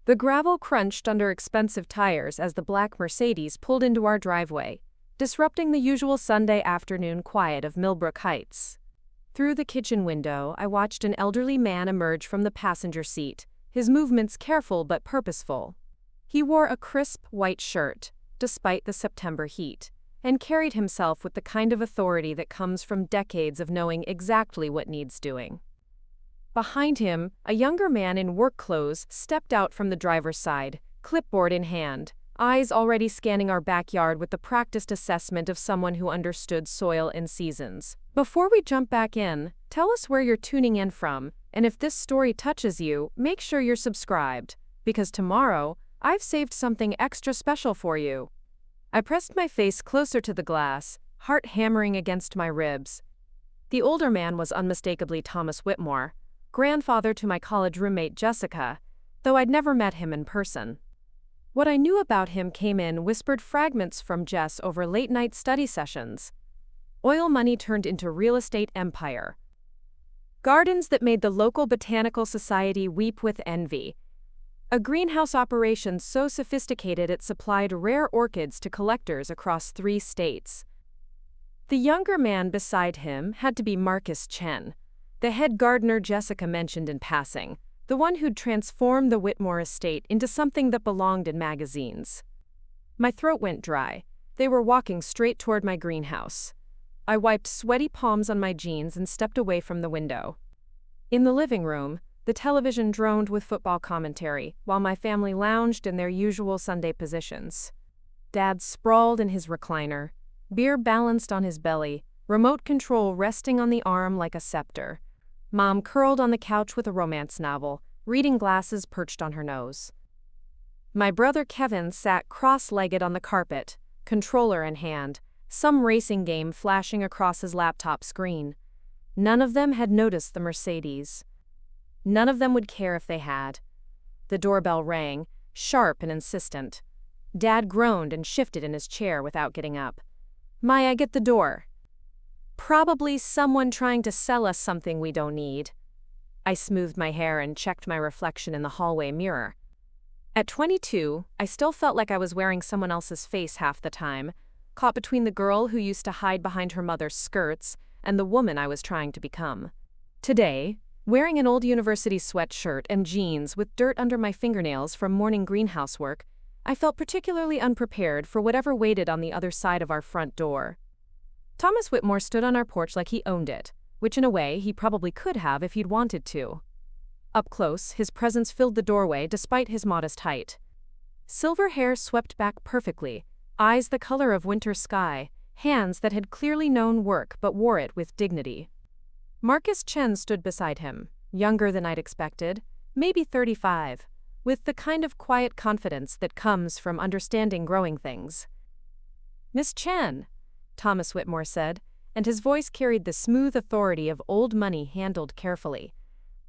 The gravel crunched under expensive tires as the black Mercedes pulled into our driveway, disrupting the usual Sunday afternoon quiet of Millbrook Heights. Through the kitchen window, I watched an elderly man emerge from the passenger seat, his movements careful but purposeful. He wore a crisp white shirt, despite the September heat, and carried himself with the kind of authority that comes from decades of knowing exactly what needs doing. Behind him, a younger man in work clothes stepped out from the driver's side, clipboard in hand, eyes already scanning our backyard with the practiced assessment of someone who understood soil and seasons. Before we jump back in, tell us where you're tuning in from, and if this story touches you, make sure you're subscribed, because tomorrow, I've saved something extra special for you. I pressed my face closer to the glass, heart hammering against my ribs. The older man was unmistakably Thomas Whitmore, grandfather to my college roommate Jessica, though I'd never met him in person. What I knew about him came in whispered fragments from Jess over late-night study sessions. Oil money turned into real estate empire. Gardens that made the local botanical society weep with envy. A greenhouse operation so sophisticated it supplied rare orchids to collectors across 3 states. The younger man beside him had to be Marcus Chen, the head gardener Jessica mentioned in passing, the one who'd transformed the Whitmore estate into something that belonged in magazines. My throat went dry. They were walking straight toward my greenhouse. I wiped sweaty palms on my jeans and stepped away from the window. In the living room, the television droned with football commentary, while my family lounged in their usual Sunday positions. Dad sprawled in his recliner, beer balanced on his belly, remote control resting on the arm like a scepter. Mom curled on the couch with a romance novel, reading glasses perched on her nose. My brother Kevin sat cross-legged on the carpet, controller in hand, some racing game flashing across his laptop screen. None of them had noticed the Mercedes. None of them would care if they had. The doorbell rang, sharp and insistent. Dad groaned and shifted in his chair without getting up. "Maya, get the door." "Probably someone trying to sell us something we don't need." I smoothed my hair and checked my reflection in the hallway mirror. At 22, I still felt like I was wearing someone else's face half the time, caught between the girl who used to hide behind her mother's skirts and the woman I was trying to become. Today, wearing an old university sweatshirt and jeans with dirt under my fingernails from morning greenhouse work, I felt particularly unprepared for whatever waited on the other side of our front door. Thomas Whitmore stood on our porch like he owned it, which in a way he probably could have if he'd wanted to. Up close, his presence filled the doorway despite his modest height. Silver hair swept back perfectly, eyes the color of winter sky, hands that had clearly known work but wore it with dignity. Marcus Chen stood beside him, younger than I'd expected, maybe 35, with the kind of quiet confidence that comes from understanding growing things. "Miss Chen," Thomas Whitmore said, and his voice carried the smooth authority of old money handled carefully.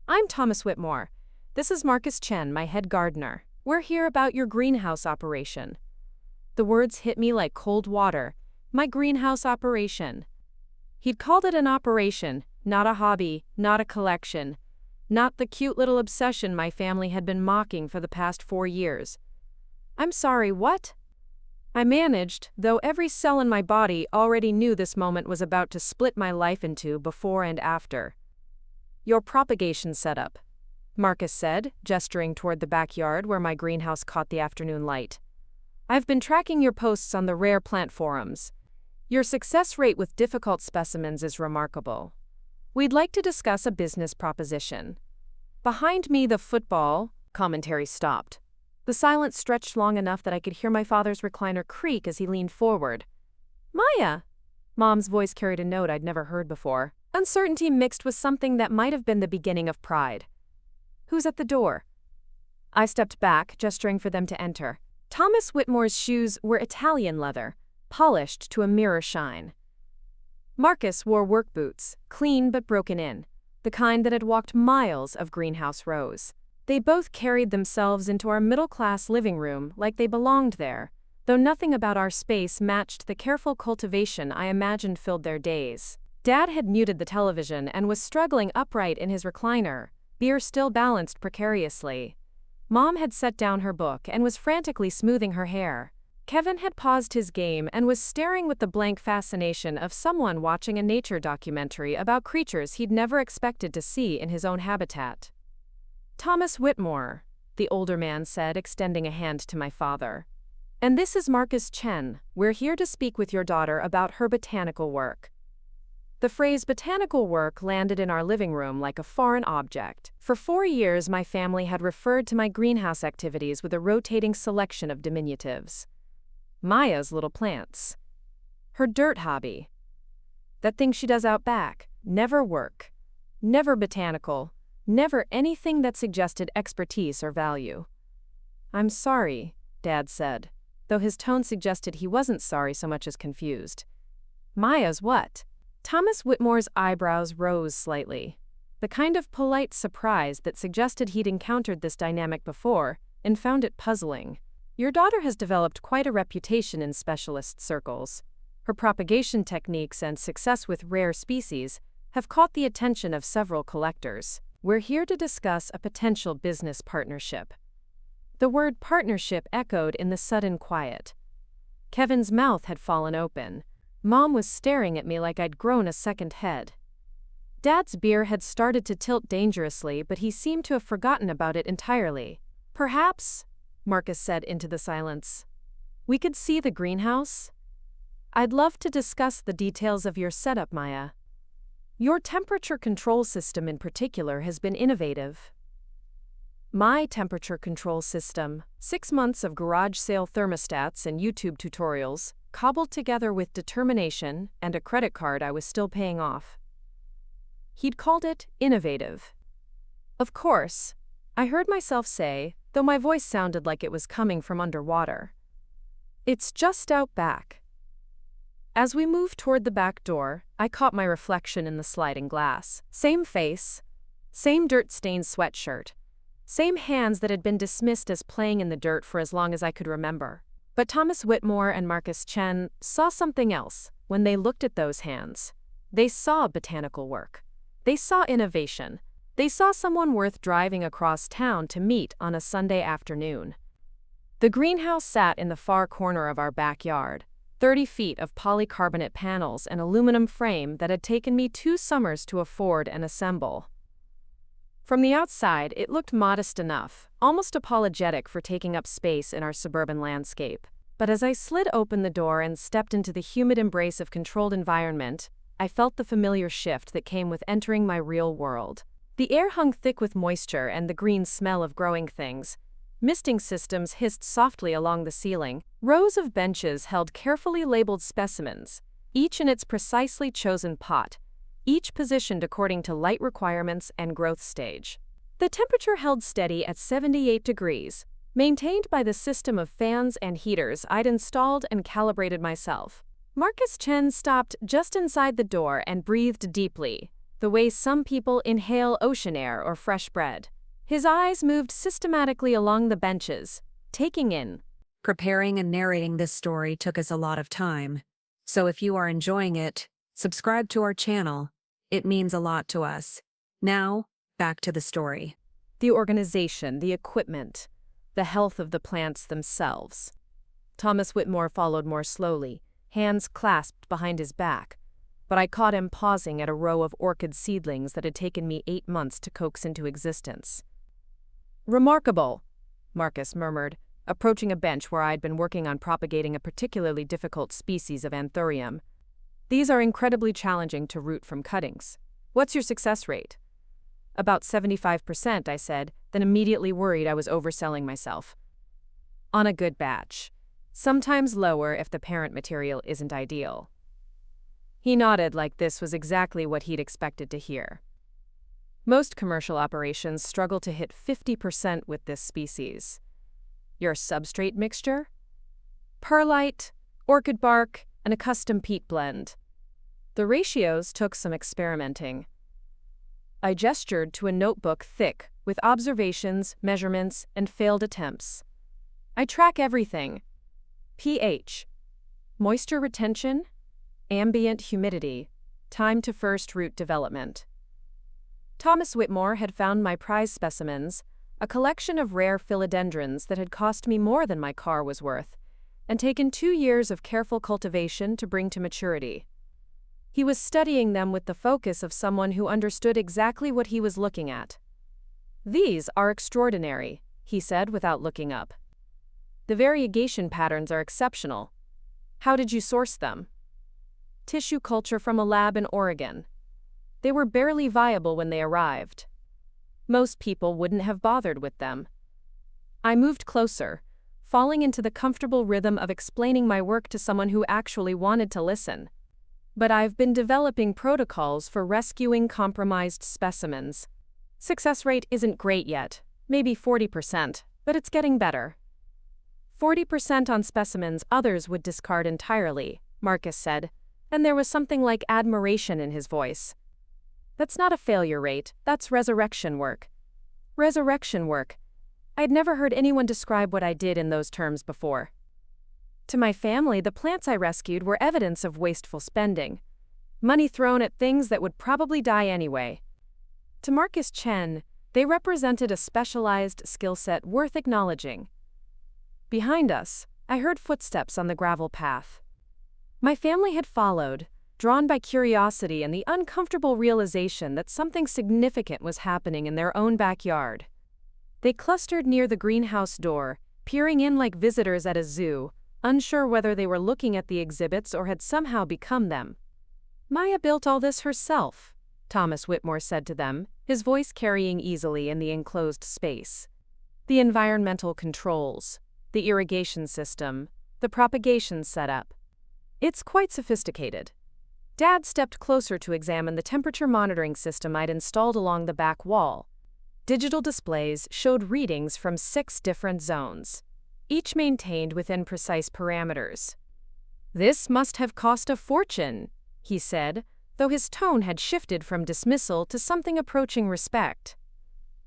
"I'm Thomas Whitmore. This is Marcus Chen, my head gardener. We're here about your greenhouse operation." The words hit me like cold water. My greenhouse operation. He'd called it an operation, not a hobby, not a collection, not the cute little obsession my family had been mocking for the past 4 years. "I'm sorry, what?" I managed, though every cell in my body already knew this moment was about to split my life into before and after. "Your propagation setup," Marcus said, gesturing toward the backyard where my greenhouse caught the afternoon light. "I've been tracking your posts on the rare plant forums. Your success rate with difficult specimens is remarkable. We'd like to discuss a business proposition." Behind me, the football commentary stopped. The silence stretched long enough that I could hear my father's recliner creak as he leaned forward. "Maya!" Mom's voice carried a note I'd never heard before, uncertainty mixed with something that might have been the beginning of pride. "Who's at the door?" I stepped back, gesturing for them to enter. Thomas Whitmore's shoes were Italian leather, polished to a mirror shine. Marcus wore work boots, clean but broken in, the kind that had walked miles of greenhouse rows. They both carried themselves into our middle-class living room like they belonged there, though nothing about our space matched the careful cultivation I imagined filled their days. Dad had muted the television and was struggling upright in his recliner, beer still balanced precariously. Mom had set down her book and was frantically smoothing her hair. Kevin had paused his game and was staring with the blank fascination of someone watching a nature documentary about creatures he'd never expected to see in his own habitat. "Thomas Whitmore," the older man said, extending a hand to my father. "And this is Marcus Chen. We're here to speak with your daughter about her botanical work." The phrase botanical work landed in our living room like a foreign object. For 4 years, my family had referred to my greenhouse activities with a rotating selection of diminutives. Maya's little plants. Her dirt hobby. That thing she does out back. Never work. Never botanical. Never anything that suggested expertise or value. "I'm sorry," Dad said, though his tone suggested he wasn't sorry so much as confused. "Maya's what?" Thomas Whitmore's eyebrows rose slightly, the kind of polite surprise that suggested he'd encountered this dynamic before and found it puzzling. "Your daughter has developed quite a reputation in specialist circles. Her propagation techniques and success with rare species have caught the attention of several collectors. We're here to discuss a potential business partnership." The word partnership echoed in the sudden quiet. Kevin's mouth had fallen open. Mom was staring at me like I'd grown a second head. Dad's beer had started to tilt dangerously, but he seemed to have forgotten about it entirely. "Perhaps," Marcus said into the silence, "we could see the greenhouse? I'd love to discuss the details of your setup, Maya. Your temperature control system in particular has been innovative." My temperature control system, 6 months of garage sale thermostats and YouTube tutorials, cobbled together with determination and a credit card I was still paying off. He'd called it innovative. "Of course," I heard myself say, though my voice sounded like it was coming from underwater. "It's just out back." As we moved toward the back door, I caught my reflection in the sliding glass. Same face, same dirt-stained sweatshirt, same hands that had been dismissed as playing in the dirt for as long as I could remember. But Thomas Whitmore and Marcus Chen saw something else when they looked at those hands. They saw botanical work. They saw innovation. They saw someone worth driving across town to meet on a Sunday afternoon. The greenhouse sat in the far corner of our backyard, 30 feet of polycarbonate panels and aluminum frame that had taken me 2 summers to afford and assemble. From the outside, it looked modest enough, almost apologetic for taking up space in our suburban landscape. But as I slid open the door and stepped into the humid embrace of controlled environment, I felt the familiar shift that came with entering my real world. The air hung thick with moisture and the green smell of growing things. Misting systems hissed softly along the ceiling. Rows of benches held carefully labeled specimens, each in its precisely chosen pot, each positioned according to light requirements and growth stage. The temperature held steady at 78 degrees, maintained by the system of fans and heaters I'd installed and calibrated myself. Marcus Chen stopped just inside the door and breathed deeply, the way some people inhale ocean air or fresh bread. His eyes moved systematically along the benches, taking in. Preparing and narrating this story took us a lot of time. So if you are enjoying it, subscribe to our channel. It means a lot to us. Now, back to the story. The organization, the equipment, the health of the plants themselves. Thomas Whitmore followed more slowly, hands clasped behind his back, but I caught him pausing at a row of orchid seedlings that had taken me 8 months to coax into existence. "Remarkable," Marcus murmured, approaching a bench where I'd been working on propagating a particularly difficult species of anthurium. "These are incredibly challenging to root from cuttings. What's your success rate?" "About 75%, I said, then immediately worried I was overselling myself. "On a good batch. Sometimes lower if the parent material isn't ideal." He nodded like this was exactly what he'd expected to hear. "Most commercial operations struggle to hit 50% with this species." "Your substrate mixture?" "Perlite, orchid bark, and a custom peat blend." The ratios took some experimenting. I gestured to a notebook thick with observations, measurements, and failed attempts. "I track everything. pH, moisture retention, ambient humidity, time to first root development." Thomas Whitmore had found my prize specimens, a collection of rare philodendrons that had cost me more than my car was worth, and taken 2 years of careful cultivation to bring to maturity. He was studying them with the focus of someone who understood exactly what he was looking at. "These are extraordinary," he said without looking up. "The variegation patterns are exceptional. How did you source them?" "Tissue culture from a lab in Oregon. They were barely viable when they arrived. Most people wouldn't have bothered with them." I moved closer, falling into the comfortable rhythm of explaining my work to someone who actually wanted to listen. "But I've been developing protocols for rescuing compromised specimens. Success rate isn't great yet, maybe 40%, but it's getting better." 40% on specimens others would discard entirely, Marcus said, and there was something like admiration in his voice. "That's not a failure rate, that's resurrection work." Resurrection work. I'd never heard anyone describe what I did in those terms before. To my family, the plants I rescued were evidence of wasteful spending. Money thrown at things that would probably die anyway. To Marcus Chen, they represented a specialized skill set worth acknowledging. Behind us, I heard footsteps on the gravel path. My family had followed, drawn by curiosity and the uncomfortable realization that something significant was happening in their own backyard. They clustered near the greenhouse door, peering in like visitors at a zoo, unsure whether they were looking at the exhibits or had somehow become them. "Maya built all this herself," Thomas Whitmore said to them, his voice carrying easily in the enclosed space. "The environmental controls, the irrigation system, the propagation setup. It's quite sophisticated." Dad stepped closer to examine the temperature monitoring system I'd installed along the back wall. Digital displays showed readings from 6 different zones, each maintained within precise parameters. "This must have cost a fortune," he said, though his tone had shifted from dismissal to something approaching respect.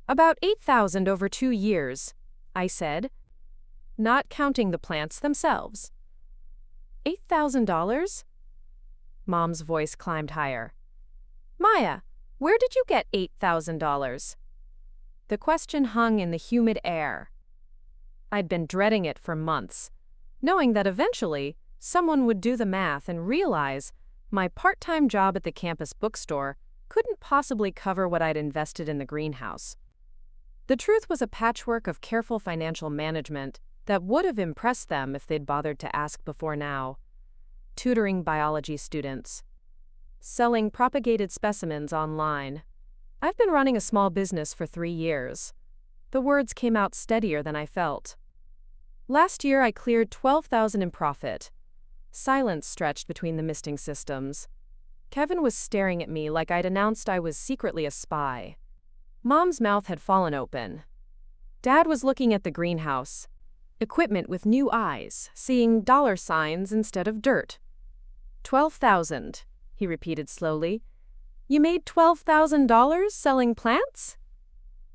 "About 8,000 over 2 years, I said, not counting the plants themselves. $8,000? Mom's voice climbed higher. "Maya, where did you get $8,000? The question hung in the humid air. I'd been dreading it for months, knowing that eventually someone would do the math and realize my part-time job at the campus bookstore couldn't possibly cover what I'd invested in the greenhouse. The truth was a patchwork of careful financial management that would have impressed them if they'd bothered to ask before now. Tutoring biology students. Selling propagated specimens online. I've been running a small business for 3 years. The words came out steadier than I felt. Last year I cleared $12,000 in profit. Silence stretched between the misting systems. Kevin was staring at me like I'd announced I was secretly a spy. Mom's mouth had fallen open. Dad was looking at the greenhouse. Equipment with new eyes, seeing dollar signs instead of dirt. 12,000, he repeated slowly. You made $12,000 selling plants?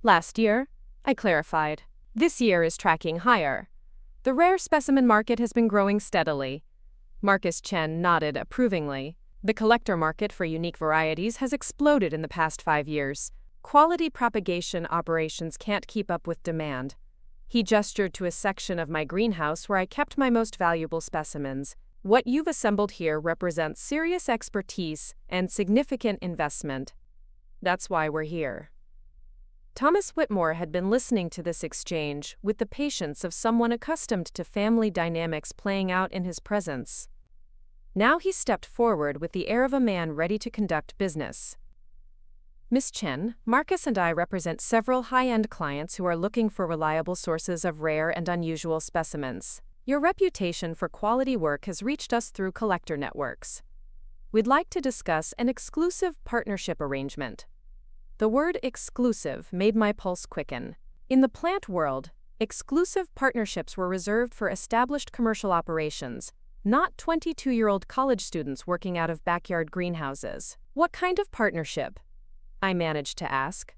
Last year, I clarified. This year is tracking higher. The rare specimen market has been growing steadily. Marcus Chen nodded approvingly. The collector market for unique varieties has exploded in the past 5 years. Quality propagation operations can't keep up with demand. He gestured to a section of my greenhouse where I kept my most valuable specimens. What you've assembled here represents serious expertise and significant investment. That's why we're here. Thomas Whitmore had been listening to this exchange with the patience of someone accustomed to family dynamics playing out in his presence. Now he stepped forward with the air of a man ready to conduct business. Miss Chen, Marcus and I represent several high-end clients who are looking for reliable sources of rare and unusual specimens. Your reputation for quality work has reached us through collector networks. We'd like to discuss an exclusive partnership arrangement. The word exclusive made my pulse quicken. In the plant world, exclusive partnerships were reserved for established commercial operations, not 22-year-old college students working out of backyard greenhouses. What kind of partnership? I managed to ask.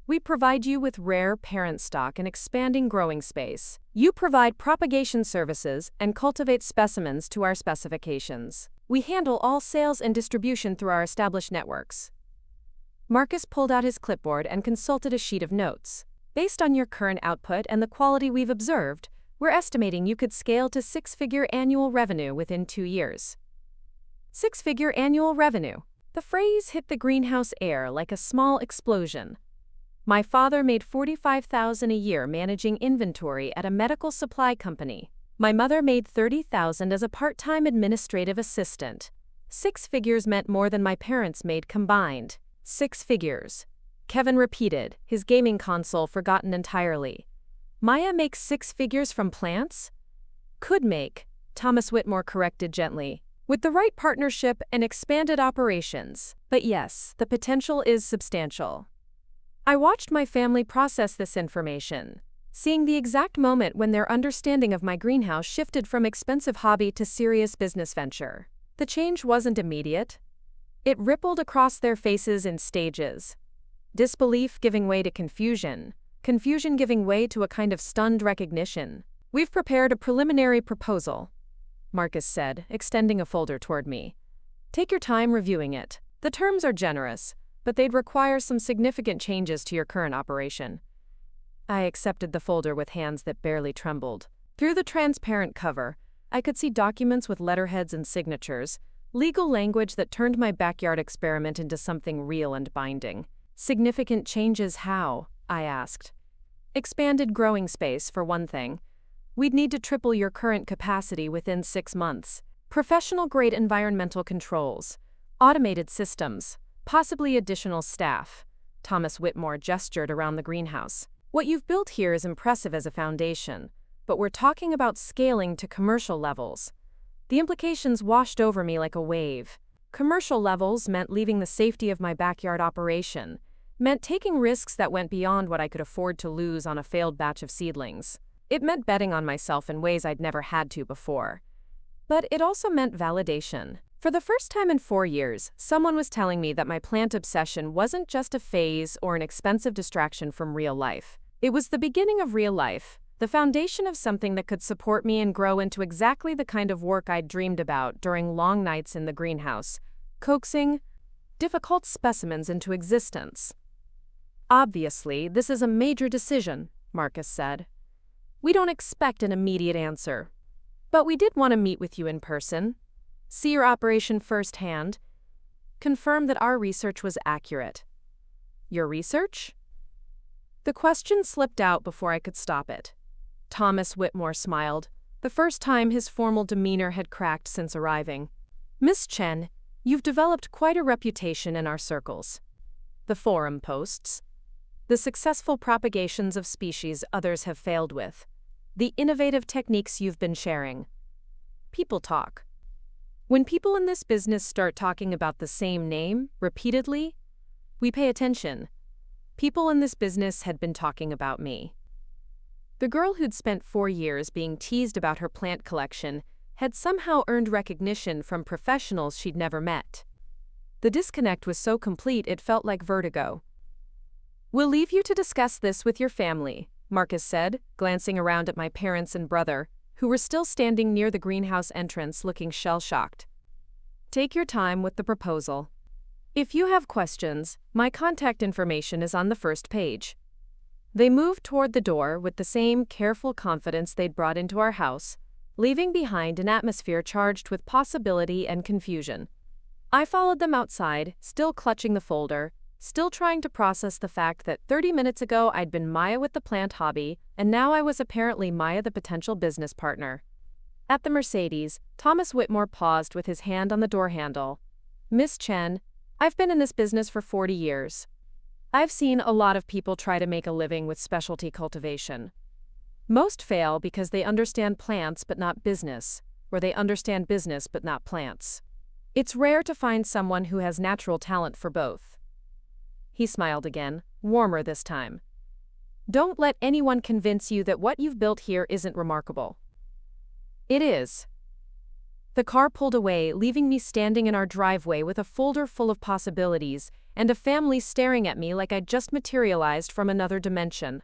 We provide you with rare parent stock and expanding growing space. You provide propagation services and cultivate specimens to our specifications. We handle all sales and distribution through our established networks. Marcus pulled out his clipboard and consulted a sheet of notes. Based on your current output and the quality we've observed, we're estimating you could scale to six-figure annual revenue within 2 years. Six-figure annual revenue. The phrase hit the greenhouse air like a small explosion. My father made $45,000 a year managing inventory at a medical supply company. My mother made $30,000 as a part-time administrative assistant. 6 figures meant more than my parents made combined. 6 figures. Kevin repeated, his gaming console forgotten entirely. Maya makes 6 figures from plants? Could make, Thomas Whitmore corrected gently, with the right partnership and expanded operations. But yes, the potential is substantial. I watched my family process this information, seeing the exact moment when their understanding of my greenhouse shifted from expensive hobby to serious business venture. The change wasn't immediate. It rippled across their faces in stages. Disbelief giving way to confusion, confusion giving way to a kind of stunned recognition. We've prepared a preliminary proposal, Marcus said, extending a folder toward me. Take your time reviewing it. The terms are generous, but they'd require some significant changes to your current operation. I accepted the folder with hands that barely trembled. Through the transparent cover, I could see documents with letterheads and signatures, legal language that turned my backyard experiment into something real and binding. Significant changes how? I asked. Expanded growing space, for one thing. We'd need to triple your current capacity within 6 months. Professional-grade environmental controls. Automated systems. Possibly additional staff. Thomas Whitmore gestured around the greenhouse. What you've built here is impressive as a foundation, but we're talking about scaling to commercial levels. The implications washed over me like a wave. Commercial levels meant leaving the safety of my backyard operation, meant taking risks that went beyond what I could afford to lose on a failed batch of seedlings. It meant betting on myself in ways I'd never had to before. But it also meant validation. For the first time in 4 years, someone was telling me that my plant obsession wasn't just a phase or an expensive distraction from real life. It was the beginning of real life, the foundation of something that could support me and grow into exactly the kind of work I'd dreamed about during long nights in the greenhouse, coaxing difficult specimens into existence. Obviously, this is a major decision, Marcus said. We don't expect an immediate answer. But we did want to meet with you in person, see your operation firsthand, confirm that our research was accurate. Your research? The question slipped out before I could stop it. Thomas Whitmore smiled, the first time his formal demeanor had cracked since arriving. Miss Chen, you've developed quite a reputation in our circles. The forum posts, the successful propagations of species others have failed with, the innovative techniques you've been sharing. People talk. When people in this business start talking about the same name, repeatedly, we pay attention. People in this business had been talking about me. The girl who'd spent 4 years being teased about her plant collection had somehow earned recognition from professionals she'd never met. The disconnect was so complete it felt like vertigo. We'll leave you to discuss this with your family, Marcus said, glancing around at my parents and brother, who were still standing near the greenhouse entrance looking shell-shocked. Take your time with the proposal. If you have questions, my contact information is on the first page. They moved toward the door with the same careful confidence they'd brought into our house, leaving behind an atmosphere charged with possibility and confusion. I followed them outside, still clutching the folder, still trying to process the fact that 30 minutes ago I'd been Maya with the plant hobby, and now I was apparently Maya the potential business partner. At the Mercedes, Thomas Whitmore paused with his hand on the door handle. Miss Chen, I've been in this business for 40 years. I've seen a lot of people try to make a living with specialty cultivation. Most fail because they understand plants but not business, or they understand business but not plants. It's rare to find someone who has natural talent for both. He smiled again, warmer this time. Don't let anyone convince you that what you've built here isn't remarkable. It is. The car pulled away, leaving me standing in our driveway with a folder full of possibilities and a family staring at me like I'd just materialized from another dimension.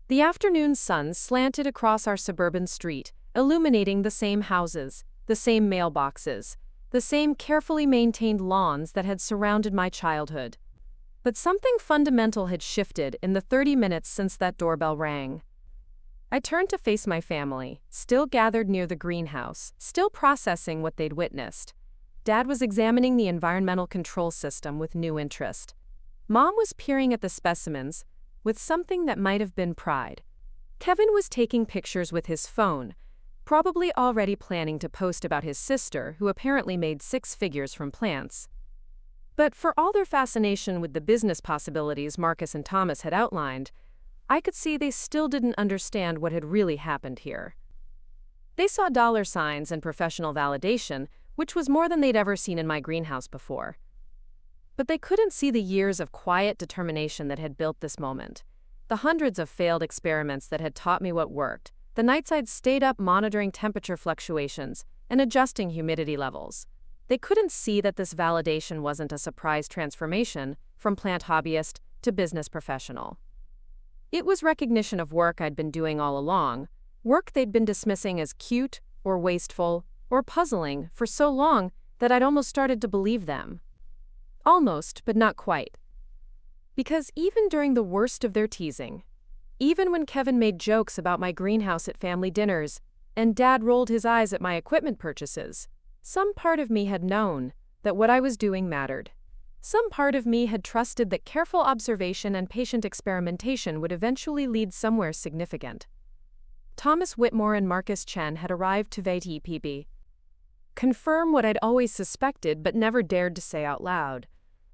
The afternoon sun slanted across our suburban street, illuminating the same houses, the same mailboxes, the same carefully maintained lawns that had surrounded my childhood. But something fundamental had shifted in the 30 minutes since that doorbell rang. I turned to face my family, still gathered near the greenhouse, still processing what they'd witnessed. Dad was examining the environmental control system with new interest. Mom was peering at the specimens with something that might have been pride. Kevin was taking pictures with his phone, probably already planning to post about his sister, who apparently made 6 figures from plants. But for all their fascination with the business possibilities Marcus and Thomas had outlined, I could see they still didn't understand what had really happened here. They saw dollar signs and professional validation, which was more than they'd ever seen in my greenhouse before. But they couldn't see the years of quiet determination that had built this moment, the hundreds of failed experiments that had taught me what worked, the nights I'd stayed up monitoring temperature fluctuations and adjusting humidity levels. They couldn't see that this validation wasn't a surprise transformation from plant hobbyist to business professional. It was recognition of work I'd been doing all along, work they'd been dismissing as cute or wasteful or puzzling for so long that I'd almost started to believe them. Almost, but not quite. Because even during the worst of their teasing, even when Kevin made jokes about my greenhouse at family dinners and Dad rolled his eyes at my equipment purchases, some part of me had known that what I was doing mattered. Some part of me had trusted that careful observation and patient experimentation would eventually lead somewhere significant. Thomas Whitmore and Marcus Chen had arrived to VTPB. Confirm what I'd always suspected but never dared to say out loud.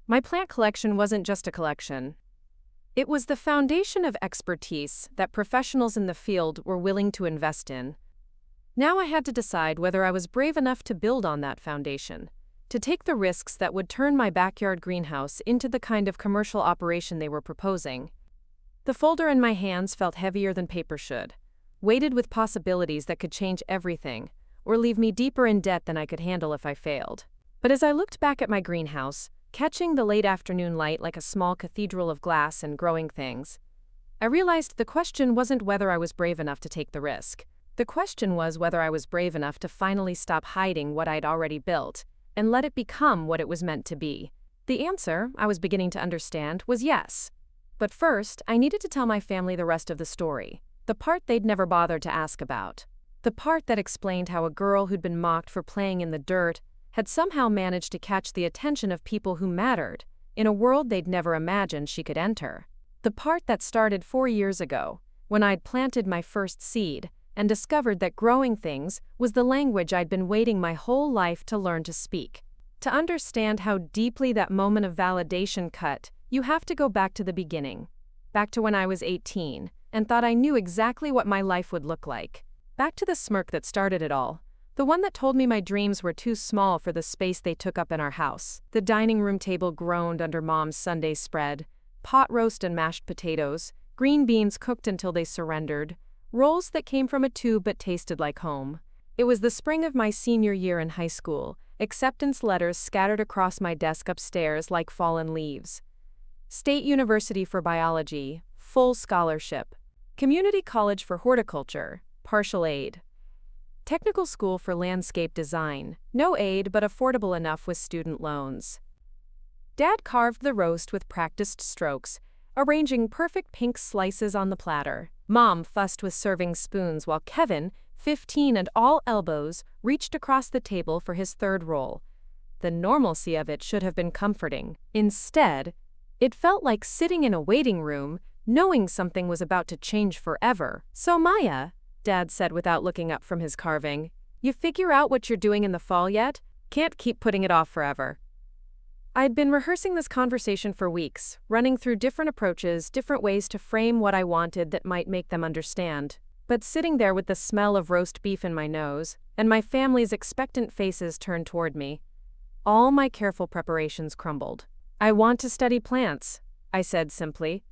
My plant collection wasn't just a collection. It was the foundation of expertise that professionals in the field were willing to invest in. Now I had to decide whether I was brave enough to build on that foundation, to take the risks that would turn my backyard greenhouse into the kind of commercial operation they were proposing. The folder in my hands felt heavier than paper should, weighted with possibilities that could change everything, or leave me deeper in debt than I could handle if I failed. But as I looked back at my greenhouse, catching the late afternoon light like a small cathedral of glass and growing things, I realized the question wasn't whether I was brave enough to take the risk. The question was whether I was brave enough to finally stop hiding what I'd already built and let it become what it was meant to be. The answer, I was beginning to understand, was yes. But first, I needed to tell my family the rest of the story, the part they'd never bothered to ask about. The part that explained how a girl who'd been mocked for playing in the dirt had somehow managed to catch the attention of people who mattered, in a world they'd never imagined she could enter. The part that started 4 years ago, when I'd planted my first seed and discovered that growing things was the language I'd been waiting my whole life to learn to speak. To understand how deeply that moment of validation cut, you have to go back to the beginning, back to when I was 18 and thought I knew exactly what my life would look like. Back to the smirk that started it all, the one that told me my dreams were too small for the space they took up in our house. The dining room table groaned under Mom's Sunday spread, pot roast and mashed potatoes, green beans cooked until they surrendered, rolls that came from a tube but tasted like home. It was the spring of my senior year in high school, acceptance letters scattered across my desk upstairs like fallen leaves. State University for Biology, full scholarship. Community College for Horticulture, partial aid. Technical School for Landscape Design, no aid but affordable enough with student loans. Dad carved the roast with practiced strokes, arranging perfect pink slices on the platter. Mom fussed with serving spoons while Kevin, 15 and all elbows, reached across the table for his third roll. The normalcy of it should have been comforting. Instead, it felt like sitting in a waiting room, knowing something was about to change forever. "So Maya," Dad said without looking up from his carving, "you figure out what you're doing in the fall yet? Can't keep putting it off forever." I'd been rehearsing this conversation for weeks, running through different approaches, different ways to frame what I wanted that might make them understand. But sitting there with the smell of roast beef in my nose, and my family's expectant faces turned toward me, all my careful preparations crumbled. "I want to study plants," I said simply.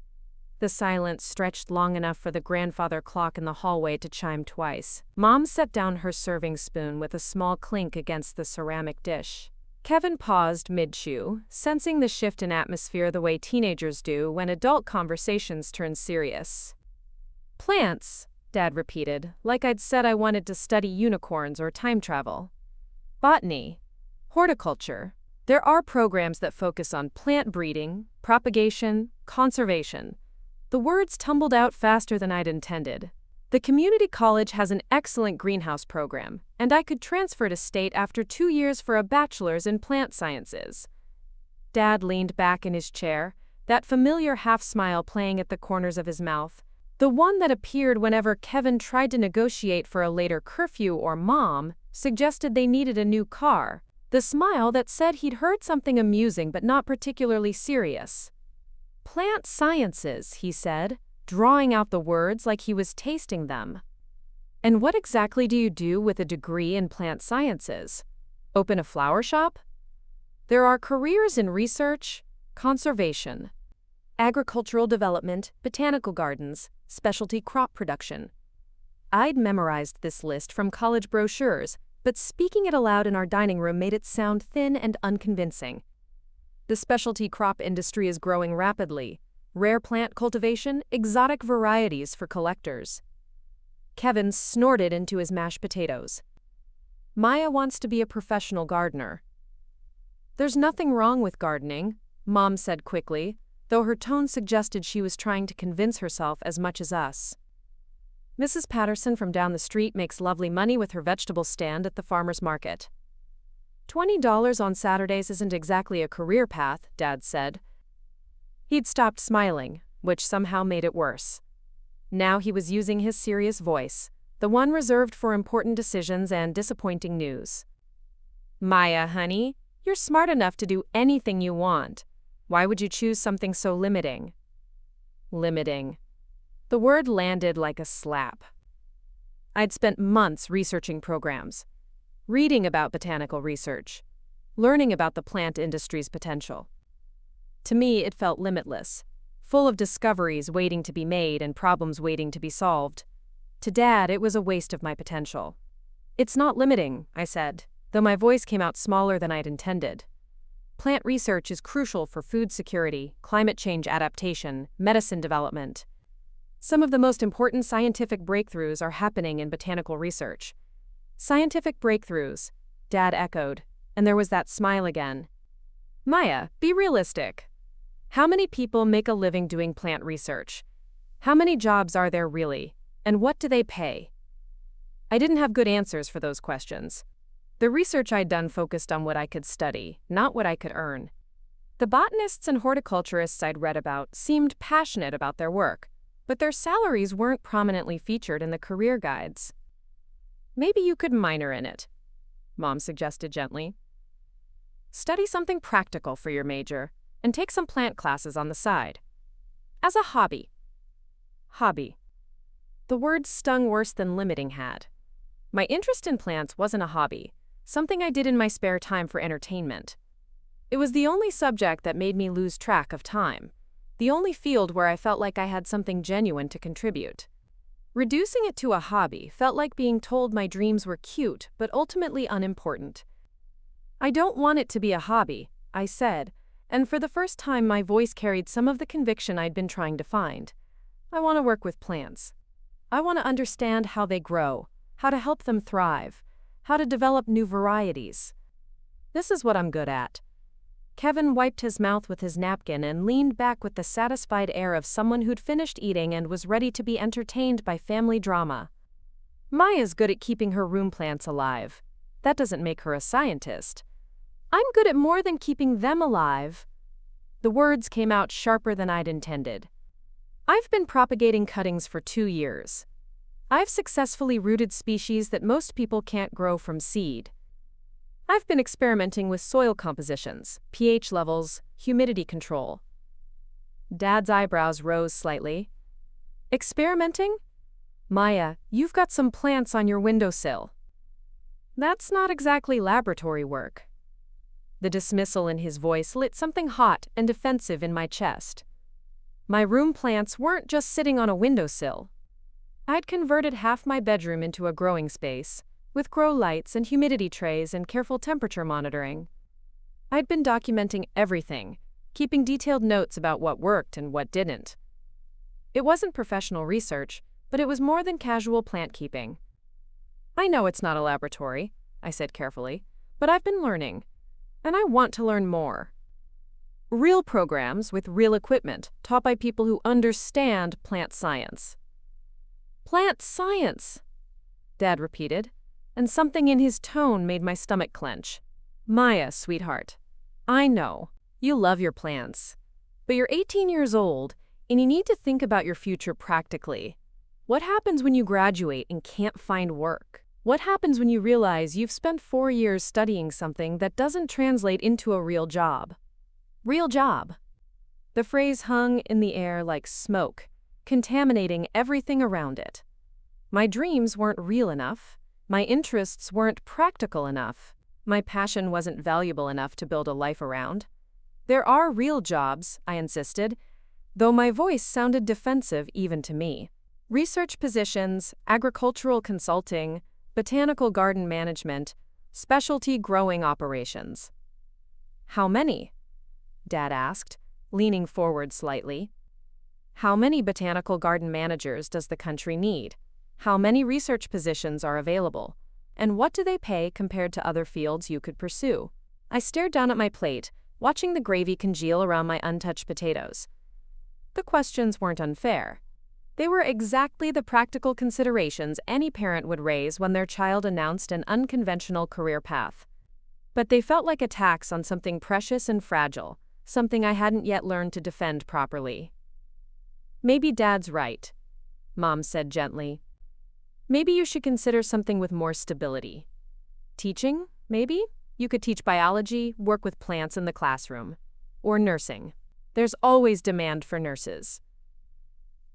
The silence stretched long enough for the grandfather clock in the hallway to chime twice. Mom set down her serving spoon with a small clink against the ceramic dish. Kevin paused mid-chew, sensing the shift in atmosphere the way teenagers do when adult conversations turn serious. "Plants," Dad repeated, like I'd said I wanted to study unicorns or time travel. "Botany. Horticulture." There are programs that focus on plant breeding, propagation, conservation. The words tumbled out faster than I'd intended. The community college has an excellent greenhouse program, and I could transfer to state after 2 years for a bachelor's in plant sciences. Dad leaned back in his chair, that familiar half-smile playing at the corners of his mouth, the one that appeared whenever Kevin tried to negotiate for a later curfew or Mom suggested they needed a new car, the smile that said he'd heard something amusing but not particularly serious. Plant sciences, he said, drawing out the words like he was tasting them. And what exactly do you do with a degree in plant sciences? Open a flower shop? There are careers in research, conservation, agricultural development, botanical gardens, specialty crop production. I'd memorized this list from college brochures, but speaking it aloud in our dining room made it sound thin and unconvincing. The specialty crop industry is growing rapidly. Rare plant cultivation, exotic varieties for collectors. Kevin snorted into his mashed potatoes. Maya wants to be a professional gardener. There's nothing wrong with gardening, Mom said quickly, though her tone suggested she was trying to convince herself as much as us. Mrs. Patterson from down the street makes lovely money with her vegetable stand at the farmer's market. $20 on Saturdays isn't exactly a career path, Dad said. He'd stopped smiling, which somehow made it worse. Now he was using his serious voice, the one reserved for important decisions and disappointing news. Maya, honey, you're smart enough to do anything you want. Why would you choose something so limiting? Limiting. The word landed like a slap. I'd spent months researching programs, reading about botanical research, learning about the plant industry's potential. To me, it felt limitless, full of discoveries waiting to be made and problems waiting to be solved. To Dad, it was a waste of my potential. It's not limiting, I said, though my voice came out smaller than I'd intended. Plant research is crucial for food security, climate change adaptation, medicine development. Some of the most important scientific breakthroughs are happening in botanical research. Scientific breakthroughs, Dad echoed, and there was that smile again. Maya, be realistic. How many people make a living doing plant research? How many jobs are there really? And what do they pay? I didn't have good answers for those questions. The research I'd done focused on what I could study, not what I could earn. The botanists and horticulturists I'd read about seemed passionate about their work, but their salaries weren't prominently featured in the career guides. Maybe you could minor in it, Mom suggested gently. Study something practical for your major, and take some plant classes on the side. As a hobby. Hobby. The word stung worse than limiting had. My interest in plants wasn't a hobby, something I did in my spare time for entertainment. It was the only subject that made me lose track of time, the only field where I felt like I had something genuine to contribute. Reducing it to a hobby felt like being told my dreams were cute but ultimately unimportant. I don't want it to be a hobby, I said, and for the first time my voice carried some of the conviction I'd been trying to find. I want to work with plants. I want to understand how they grow, how to help them thrive, how to develop new varieties. This is what I'm good at. Kevin wiped his mouth with his napkin and leaned back with the satisfied air of someone who'd finished eating and was ready to be entertained by family drama. Maya's good at keeping her room plants alive. That doesn't make her a scientist. I'm good at more than keeping them alive. The words came out sharper than I'd intended. I've been propagating cuttings for 2 years. I've successfully rooted species that most people can't grow from seed. I've been experimenting with soil compositions, pH levels, humidity control. Dad's eyebrows rose slightly. Experimenting? Maya, you've got some plants on your windowsill. That's not exactly laboratory work. The dismissal in his voice lit something hot and defensive in my chest. My room plants weren't just sitting on a windowsill. I'd converted half my bedroom into a growing space, with grow lights and humidity trays and careful temperature monitoring. I'd been documenting everything, keeping detailed notes about what worked and what didn't. It wasn't professional research, but it was more than casual plant keeping. I know it's not a laboratory, I said carefully, but I've been learning. and I want to learn more. Real programs with real equipment, taught by people who understand plant science. Plant science, Dad repeated, and something in his tone made my stomach clench. Maya, sweetheart, I know you love your plants, but you're 18 years old and you need to think about your future practically. What happens when you graduate and can't find work? What happens when you realize you've spent 4 years studying something that doesn't translate into a real job? Real job. The phrase hung in the air like smoke, contaminating everything around it. My dreams weren't real enough. My interests weren't practical enough. My passion wasn't valuable enough to build a life around. There are real jobs, I insisted, though my voice sounded defensive even to me. Research positions, agricultural consulting, botanical garden management, specialty growing operations. How many? Dad asked, leaning forward slightly. How many botanical garden managers does the country need? How many research positions are available? And what do they pay compared to other fields you could pursue? I stared down at my plate, watching the gravy congeal around my untouched potatoes. The questions weren't unfair. They were exactly the practical considerations any parent would raise when their child announced an unconventional career path. But they felt like attacks on something precious and fragile, something I hadn't yet learned to defend properly. Maybe Dad's right, Mom said gently. Maybe you should consider something with more stability. Teaching, maybe? You could teach biology, work with plants in the classroom. Or nursing. There's always demand for nurses.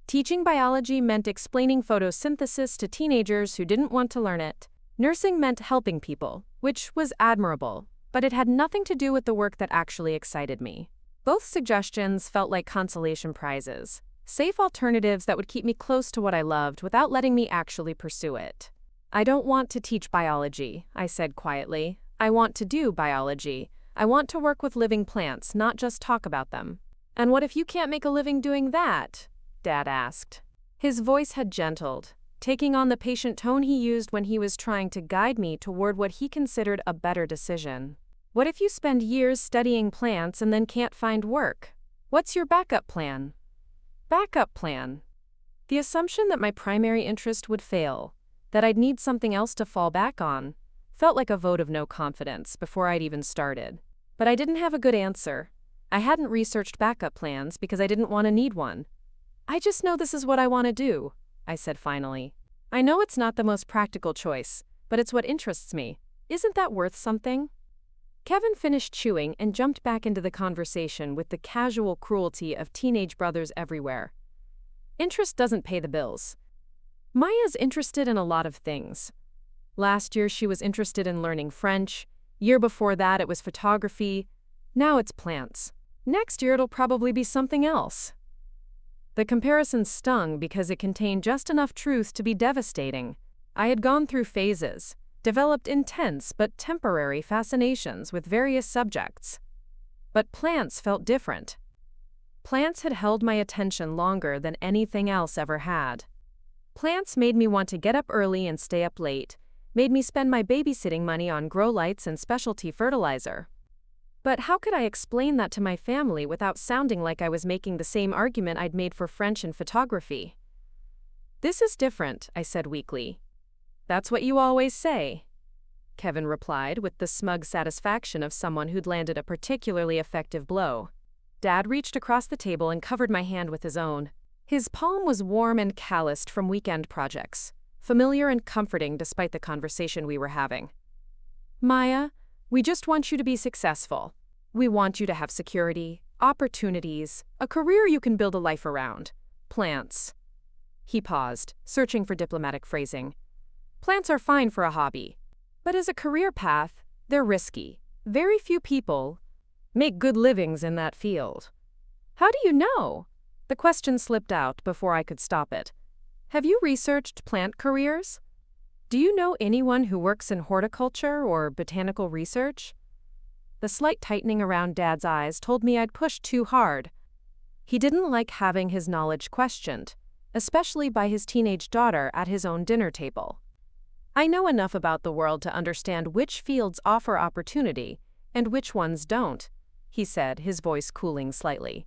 Teaching biology meant explaining photosynthesis to teenagers who didn't want to learn it. Nursing meant helping people, which was admirable, but it had nothing to do with the work that actually excited me. Both suggestions felt like consolation prizes, safe alternatives that would keep me close to what I loved without letting me actually pursue it. I don't want to teach biology, I said quietly. I want to do biology. I want to work with living plants, not just talk about them. And what if you can't make a living doing that? Dad asked. His voice had gentled, taking on the patient tone he used when he was trying to guide me toward what he considered a better decision. What if you spend years studying plants and then can't find work? What's your backup plan? Backup plan. The assumption that my primary interest would fail, that I'd need something else to fall back on, felt like a vote of no confidence before I'd even started. But I didn't have a good answer. I hadn't researched backup plans because I didn't want to need one. I just know this is what I want to do, I said finally. I know it's not the most practical choice, but it's what interests me. Isn't that worth something? Kevin finished chewing and jumped back into the conversation with the casual cruelty of teenage brothers everywhere. Interest doesn't pay the bills. Maya's interested in a lot of things. Last year she was interested in learning French. Year before that it was photography. Now it's plants. Next year it'll probably be something else. The comparison stung because it contained just enough truth to be devastating. I had gone through phases, developed intense but temporary fascinations with various subjects. But plants felt different. Plants had held my attention longer than anything else ever had. Plants made me want to get up early and stay up late, made me spend my babysitting money on grow lights and specialty fertilizer. But how could I explain that to my family without sounding like I was making the same argument I'd made for French and photography? This is different, I said weakly. That's what you always say, Kevin replied with the smug satisfaction of someone who'd landed a particularly effective blow. Dad reached across the table and covered my hand with his own. His palm was warm and calloused from weekend projects, familiar and comforting despite the conversation we were having. Maya, we just want you to be successful. We want you to have security, opportunities, a career you can build a life around. Plants. He paused, searching for diplomatic phrasing. Plants are fine for a hobby, but as a career path, they're risky. Very few people make good livings in that field. How do you know? The question slipped out before I could stop it. Have you researched plant careers? Do you know anyone who works in horticulture or botanical research? The slight tightening around Dad's eyes told me I'd pushed too hard. He didn't like having his knowledge questioned, especially by his teenage daughter at his own dinner table. I know enough about the world to understand which fields offer opportunity And which ones don't, he said, his voice cooling slightly.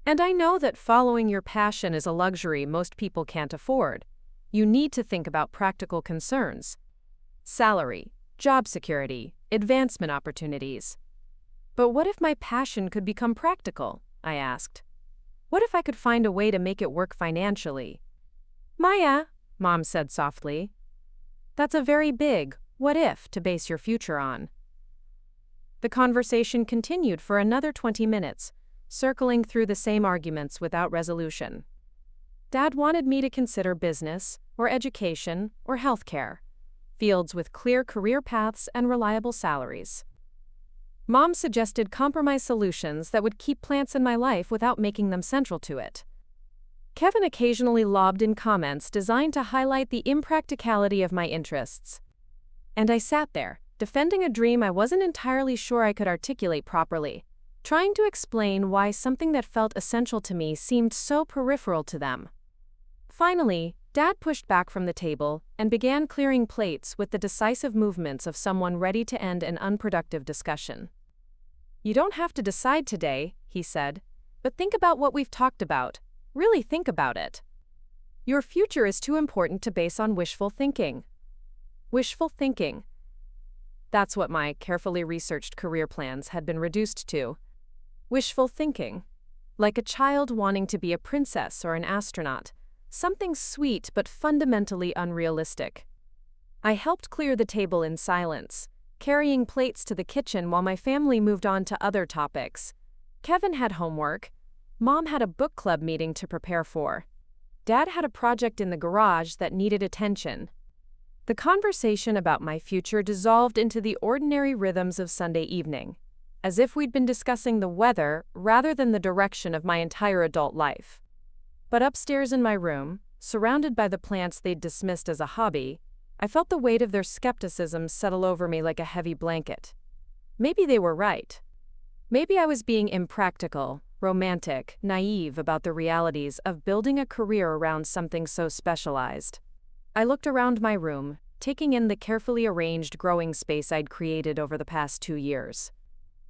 And I know that following your passion is a luxury most people can't afford. You need to think about practical concerns. Salary, job security, advancement opportunities. But what if my passion could become practical? I asked. What if I could find a way to make it work financially? Maya, Mom said softly. That's a very big what if to base your future on. The conversation continued for another 20 minutes, circling through the same arguments without resolution. Dad wanted me to consider business, or education, or healthcare, fields with clear career paths and reliable salaries. Mom suggested compromise solutions that would keep plants in my life without making them central to it. Kevin occasionally lobbed in comments designed to highlight the impracticality of my interests. And I sat there, defending a dream I wasn't entirely sure I could articulate properly, trying to explain why something that felt essential to me seemed so peripheral to them. Finally, Dad pushed back from the table and began clearing plates with the decisive movements of someone ready to end an unproductive discussion. You don't have to decide today, he said, but think about what we've talked about. Really think about it. Your future is too important to base on wishful thinking. Wishful thinking. That's what my carefully researched career plans had been reduced to. Wishful thinking. Like a child wanting to be a princess or an astronaut. Something sweet but fundamentally unrealistic. I helped clear the table in silence, carrying plates to the kitchen while my family moved on to other topics. Kevin had homework. Mom had a book club meeting to prepare for. Dad had a project in the garage that needed attention. The conversation about my future dissolved into the ordinary rhythms of Sunday evening, as if we'd been discussing the weather rather than the direction of my entire adult life. But upstairs in my room, surrounded by the plants they'd dismissed as a hobby, I felt the weight of their skepticism settle over me like a heavy blanket. Maybe they were right. Maybe I was being impractical, romantic, naive about the realities of building a career around something so specialized. I looked around my room, taking in the carefully arranged growing space I'd created over the past 2 years.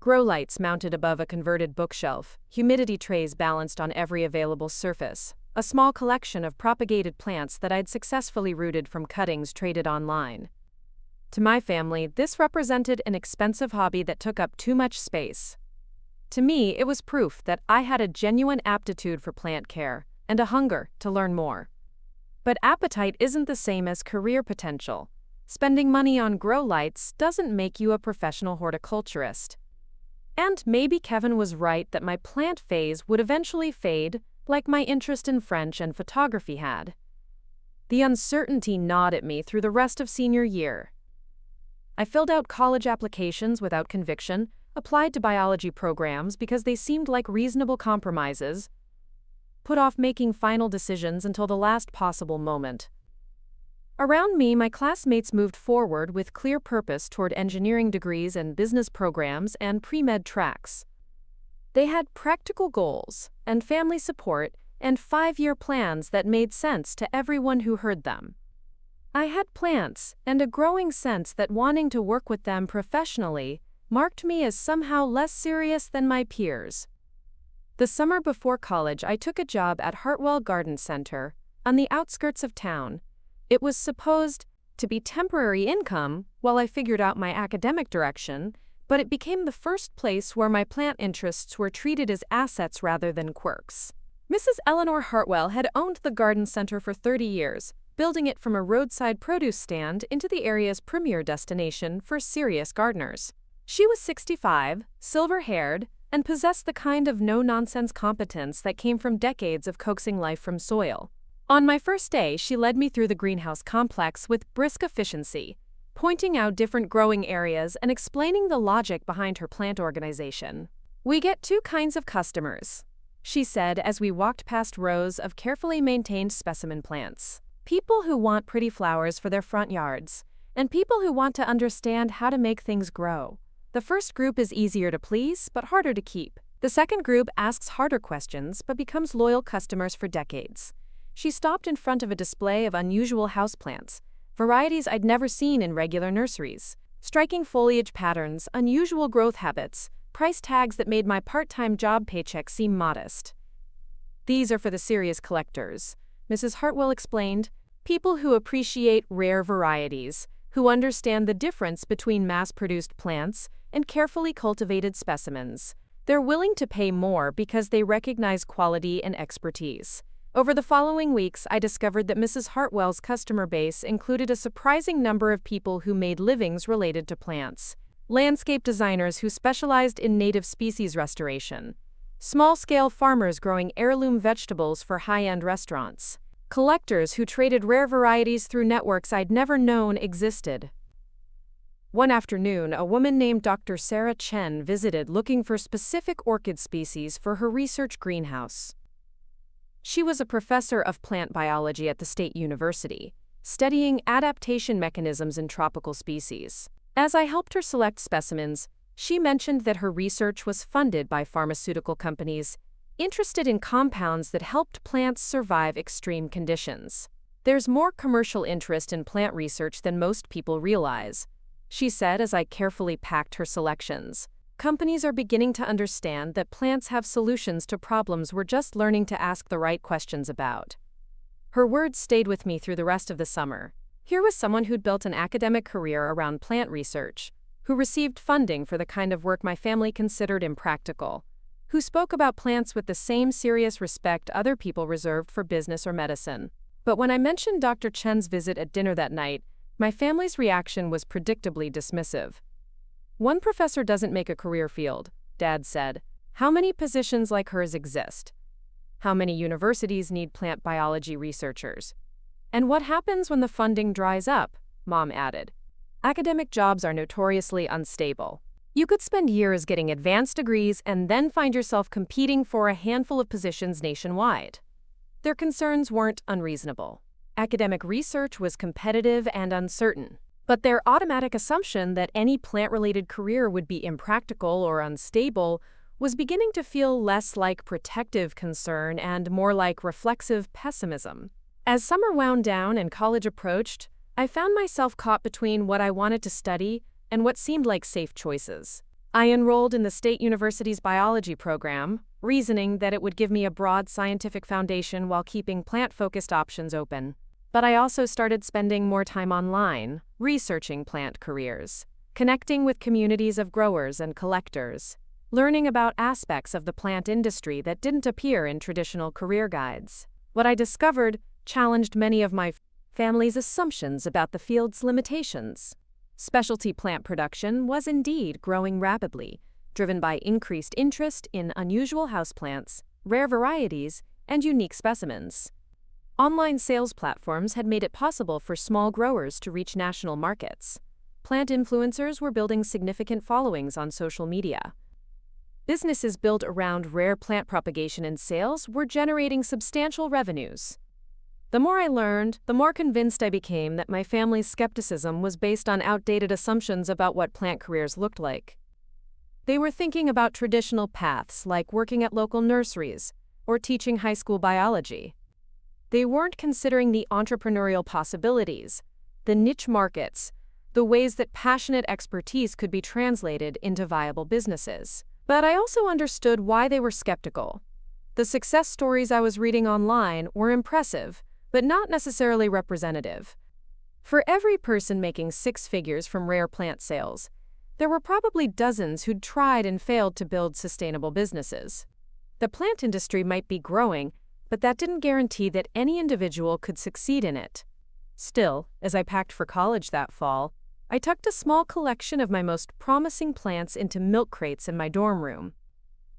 Grow lights mounted above a converted bookshelf, humidity trays balanced on every available surface, a small collection of propagated plants that I'd successfully rooted from cuttings traded online. To my family, this represented an expensive hobby that took up too much space. To me, it was proof that I had a genuine aptitude for plant care and a hunger to learn more. But appetite isn't the same as career potential. Spending money on grow lights doesn't make you a professional horticulturist. And maybe Kevin was right that my plant phase would eventually fade, like my interest in French and photography had. The uncertainty gnawed at me through the rest of senior year. I filled out college applications without conviction, applied to biology programs because they seemed like reasonable compromises, put off making final decisions until the last possible moment. Around me, my classmates moved forward with clear purpose toward engineering degrees and business programs and pre-med tracks. They had practical goals and family support and 5-year plans that made sense to everyone who heard them. I had plans and a growing sense that wanting to work with them professionally marked me as somehow less serious than my peers. The summer before college, I took a job at Hartwell Garden Center, on the outskirts of town. It was supposed to be temporary income while I figured out my academic direction, but it became the first place where my plant interests were treated as assets rather than quirks. Mrs. Eleanor Hartwell had owned the garden center for 30 years, building it from a roadside produce stand into the area's premier destination for serious gardeners. She was 65, silver-haired, and possessed the kind of no-nonsense competence that came from decades of coaxing life from soil. On my first day, she led me through the greenhouse complex with brisk efficiency, pointing out different growing areas and explaining the logic behind her plant organization. "We get 2 kinds of customers," she said as we walked past rows of carefully maintained specimen plants. "People who want pretty flowers for their front yards, and people who want to understand how to make things grow. The first group is easier to please, but harder to keep. The second group asks harder questions, but becomes loyal customers for decades." She stopped in front of a display of unusual houseplants, varieties I'd never seen in regular nurseries. Striking foliage patterns, unusual growth habits, price tags that made my part-time job paycheck seem modest. These are for the serious collectors, Mrs. Hartwell explained, people who appreciate rare varieties, who understand the difference between mass-produced plants and carefully cultivated specimens. They're willing to pay more because they recognize quality and expertise. Over the following weeks, I discovered that Mrs. Hartwell's customer base included a surprising number of people who made livings related to plants. Landscape designers who specialized in native species restoration. Small-scale farmers growing heirloom vegetables for high-end restaurants. Collectors who traded rare varieties through networks I'd never known existed. One afternoon, a woman named Dr. Sarah Chen visited looking for specific orchid species for her research greenhouse. She was a professor of plant biology at the State University, studying adaptation mechanisms in tropical species. As I helped her select specimens, she mentioned that her research was funded by pharmaceutical companies interested in compounds that helped plants survive extreme conditions. There's more commercial interest in plant research than most people realize, she said as I carefully packed her selections. Companies are beginning to understand that plants have solutions to problems we're just learning to ask the right questions about. Her words stayed with me through the rest of the summer. Here was someone who'd built an academic career around plant research, who received funding for the kind of work my family considered impractical, who spoke about plants with the same serious respect other people reserved for business or medicine. But when I mentioned Dr. Chen's visit at dinner that night, my family's reaction was predictably dismissive. One professor doesn't make a career field, Dad said. How many positions like hers exist? How many universities need plant biology researchers? And what happens when the funding dries up? Mom added. Academic jobs are notoriously unstable. You could spend years getting advanced degrees and then find yourself competing for a handful of positions nationwide. Their concerns weren't unreasonable. Academic research was competitive and uncertain. But their automatic assumption that any plant-related career would be impractical or unstable was beginning to feel less like protective concern and more like reflexive pessimism. As summer wound down and college approached, I found myself caught between what I wanted to study and what seemed like safe choices. I enrolled in the State University's biology program, reasoning that it would give me a broad scientific foundation while keeping plant-focused options open. But I also started spending more time online, researching plant careers, connecting with communities of growers and collectors, learning about aspects of the plant industry that didn't appear in traditional career guides. What I discovered challenged many of my family's assumptions about the field's limitations. Specialty plant production was indeed growing rapidly, driven by increased interest in unusual houseplants, rare varieties, and unique specimens. Online sales platforms had made it possible for small growers to reach national markets. Plant influencers were building significant followings on social media. Businesses built around rare plant propagation and sales were generating substantial revenues. The more I learned, the more convinced I became that my family's skepticism was based on outdated assumptions about what plant careers looked like. They were thinking about traditional paths like working at local nurseries or teaching high school biology. They weren't considering the entrepreneurial possibilities, the niche markets, the ways that passionate expertise could be translated into viable businesses. But I also understood why they were skeptical. The success stories I was reading online were impressive, but not necessarily representative. For every person making six figures from rare plant sales, there were probably dozens who'd tried and failed to build sustainable businesses. The plant industry might be growing, but that didn't guarantee that any individual could succeed in it. Still, as I packed for college that fall, I tucked a small collection of my most promising plants into milk crates in my dorm room.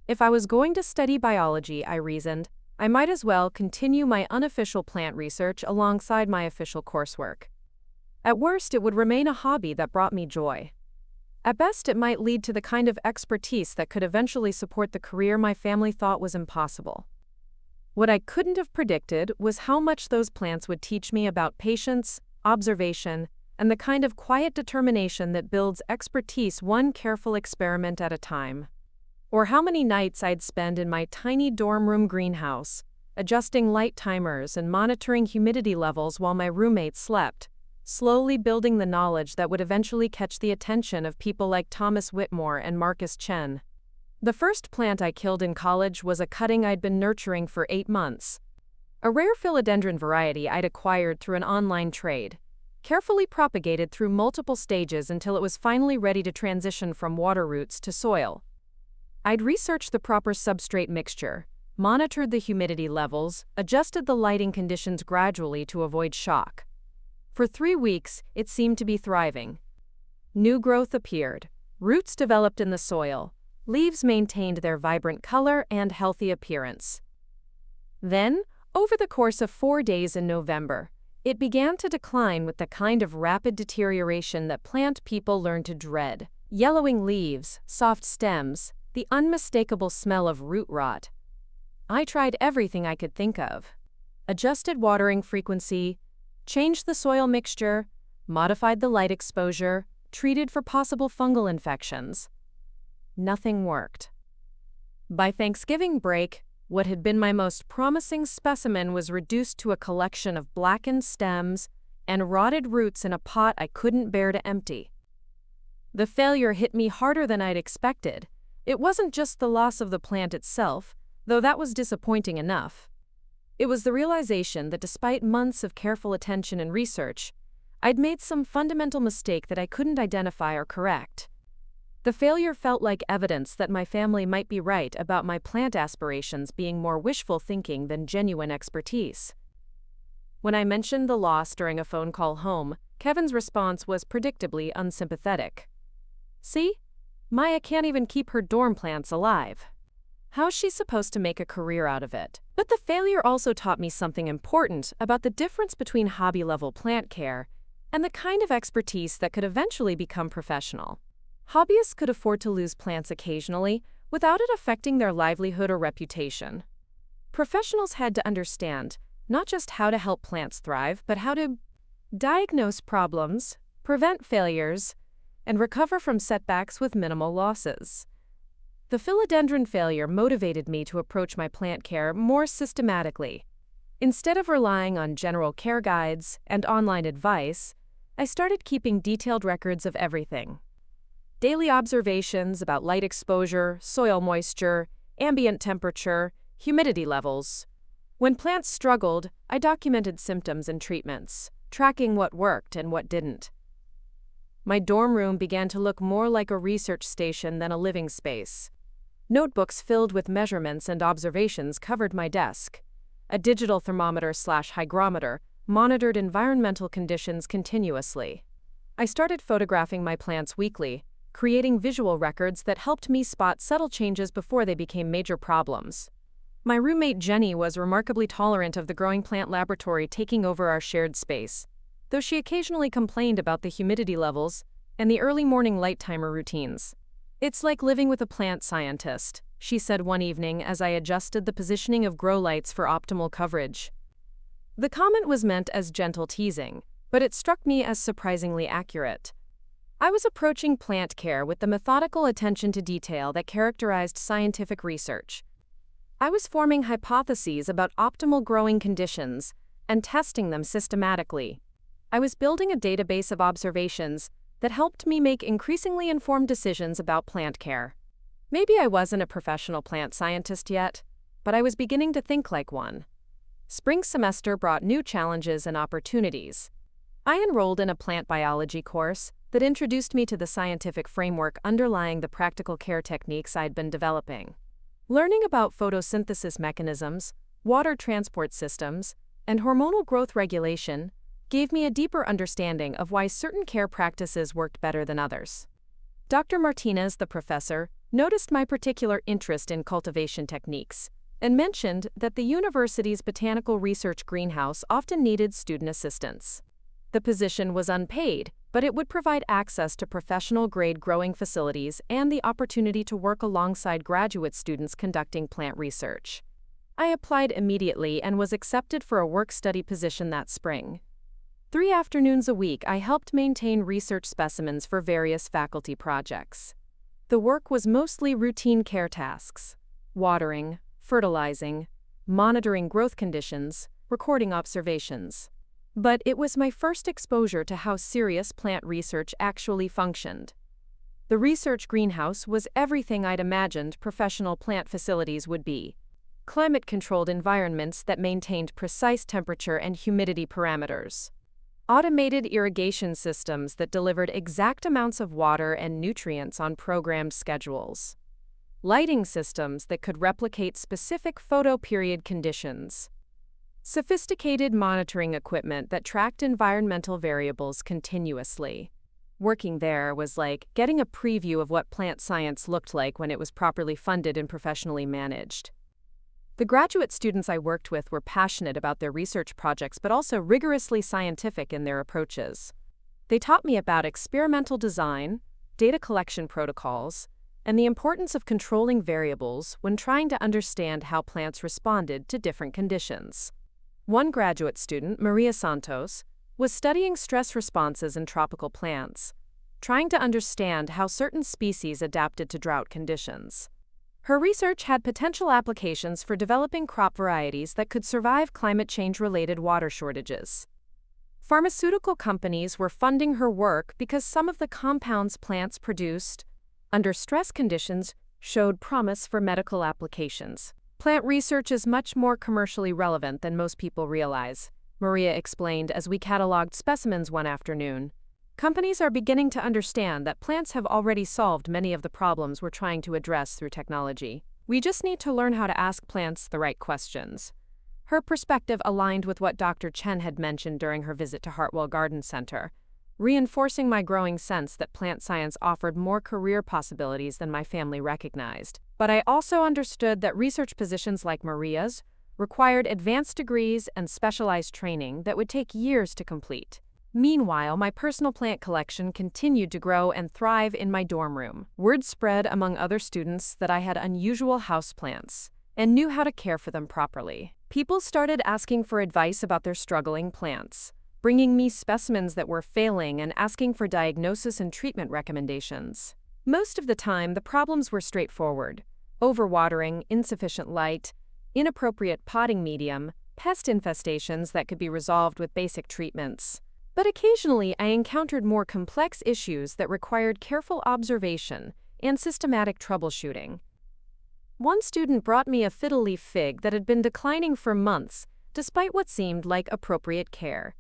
If I was going to study biology, I reasoned, I might as well continue my unofficial plant research alongside my official coursework. At worst, it would remain a hobby that brought me joy. At best, it might lead to the kind of expertise that could eventually support the career my family thought was impossible. What I couldn't have predicted was how much those plants would teach me about patience, observation, and the kind of quiet determination that builds expertise one careful experiment at a time. Or how many nights I'd spend in my tiny dorm room greenhouse, adjusting light timers and monitoring humidity levels while my roommates slept, slowly building the knowledge that would eventually catch the attention of people like Thomas Whitmore and Marcus Chen. The first plant I killed in college was a cutting I'd been nurturing for 8 months. A rare philodendron variety I'd acquired through an online trade, carefully propagated through multiple stages until it was finally ready to transition from water roots to soil. I'd researched the proper substrate mixture, monitored the humidity levels, adjusted the lighting conditions gradually to avoid shock. For 3 weeks, it seemed to be thriving. New growth appeared, roots developed in the soil, leaves maintained their vibrant color and healthy appearance. Then, over the course of 4 days in November, it began to decline with the kind of rapid deterioration that plant people learn to dread. Yellowing leaves, soft stems, the unmistakable smell of root rot. I tried everything I could think of. Adjusted watering frequency, changed the soil mixture, modified the light exposure, treated for possible fungal infections. Nothing worked. By Thanksgiving break, what had been my most promising specimen was reduced to a collection of blackened stems and rotted roots in a pot I couldn't bear to empty. The failure hit me harder than I'd expected. It wasn't just the loss of the plant itself, though that was disappointing enough. It was the realization that despite months of careful attention and research, I'd made some fundamental mistake that I couldn't identify or correct. The failure felt like evidence that my family might be right about my plant aspirations being more wishful thinking than genuine expertise. When I mentioned the loss during a phone call home, Kevin's response was predictably unsympathetic. "See? Maya can't even keep her dorm plants alive. How's she supposed to make a career out of it?" But the failure also taught me something important about the difference between hobby-level plant care and the kind of expertise that could eventually become professional. Hobbyists could afford to lose plants occasionally without it affecting their livelihood or reputation. Professionals had to understand not just how to help plants thrive, but how to diagnose problems, prevent failures, and recover from setbacks with minimal losses. The philodendron failure motivated me to approach my plant care more systematically. Instead of relying on general care guides and online advice, I started keeping detailed records of everything. Daily observations about light exposure, soil moisture, ambient temperature, humidity levels. When plants struggled, I documented symptoms and treatments, tracking what worked and what didn't. My dorm room began to look more like a research station than a living space. Notebooks filled with measurements and observations covered my desk. A digital thermometer/hygrometer monitored environmental conditions continuously. I started photographing my plants weekly, creating visual records that helped me spot subtle changes before they became major problems. My roommate Jenny was remarkably tolerant of the growing plant laboratory taking over our shared space, though she occasionally complained about the humidity levels and the early morning light timer routines. "It's like living with a plant scientist," she said one evening as I adjusted the positioning of grow lights for optimal coverage. The comment was meant as gentle teasing, but it struck me as surprisingly accurate. I was approaching plant care with the methodical attention to detail that characterized scientific research. I was forming hypotheses about optimal growing conditions and testing them systematically. I was building a database of observations that helped me make increasingly informed decisions about plant care. Maybe I wasn't a professional plant scientist yet, but I was beginning to think like one. Spring semester brought new challenges and opportunities. I enrolled in a plant biology course that introduced me to the scientific framework underlying the practical care techniques I'd been developing. Learning about photosynthesis mechanisms, water transport systems, and hormonal growth regulation gave me a deeper understanding of why certain care practices worked better than others. Dr. Martinez, the professor, noticed my particular interest in cultivation techniques and mentioned that the university's botanical research greenhouse often needed student assistance. The position was unpaid, but it would provide access to professional-grade growing facilities and the opportunity to work alongside graduate students conducting plant research. I applied immediately and was accepted for a work-study position that spring. 3 afternoons a week, I helped maintain research specimens for various faculty projects. The work was mostly routine care tasks: watering, fertilizing, monitoring growth conditions, recording observations. But it was my first exposure to how serious plant research actually functioned. The research greenhouse was everything I'd imagined professional plant facilities would be. Climate-controlled environments that maintained precise temperature and humidity parameters. Automated irrigation systems that delivered exact amounts of water and nutrients on programmed schedules. Lighting systems that could replicate specific photoperiod conditions. Sophisticated monitoring equipment that tracked environmental variables continuously. Working there was like getting a preview of what plant science looked like when it was properly funded and professionally managed. The graduate students I worked with were passionate about their research projects but also rigorously scientific in their approaches. They taught me about experimental design, data collection protocols, and the importance of controlling variables when trying to understand how plants responded to different conditions. One graduate student, Maria Santos, was studying stress responses in tropical plants, trying to understand how certain species adapted to drought conditions. Her research had potential applications for developing crop varieties that could survive climate change-related water shortages. Pharmaceutical companies were funding her work because some of the compounds plants produced, under stress conditions, showed promise for medical applications. Plant research is much more commercially relevant than most people realize, Maria explained as we cataloged specimens one afternoon. Companies are beginning to understand that plants have already solved many of the problems we're trying to address through technology. We just need to learn how to ask plants the right questions. Her perspective aligned with what Dr. Chen had mentioned during her visit to Hartwell Garden Center, reinforcing my growing sense that plant science offered more career possibilities than my family recognized. But I also understood that research positions like Maria's required advanced degrees and specialized training that would take years to complete. Meanwhile, my personal plant collection continued to grow and thrive in my dorm room. Word spread among other students that I had unusual houseplants and knew how to care for them properly. People started asking for advice about their struggling plants, bringing me specimens that were failing and asking for diagnosis and treatment recommendations. Most of the time, the problems were straightforward: overwatering, insufficient light, inappropriate potting medium, pest infestations that could be resolved with basic treatments. But occasionally I encountered more complex issues that required careful observation and systematic troubleshooting. One student brought me a fiddle leaf fig that had been declining for months, despite what seemed like appropriate care.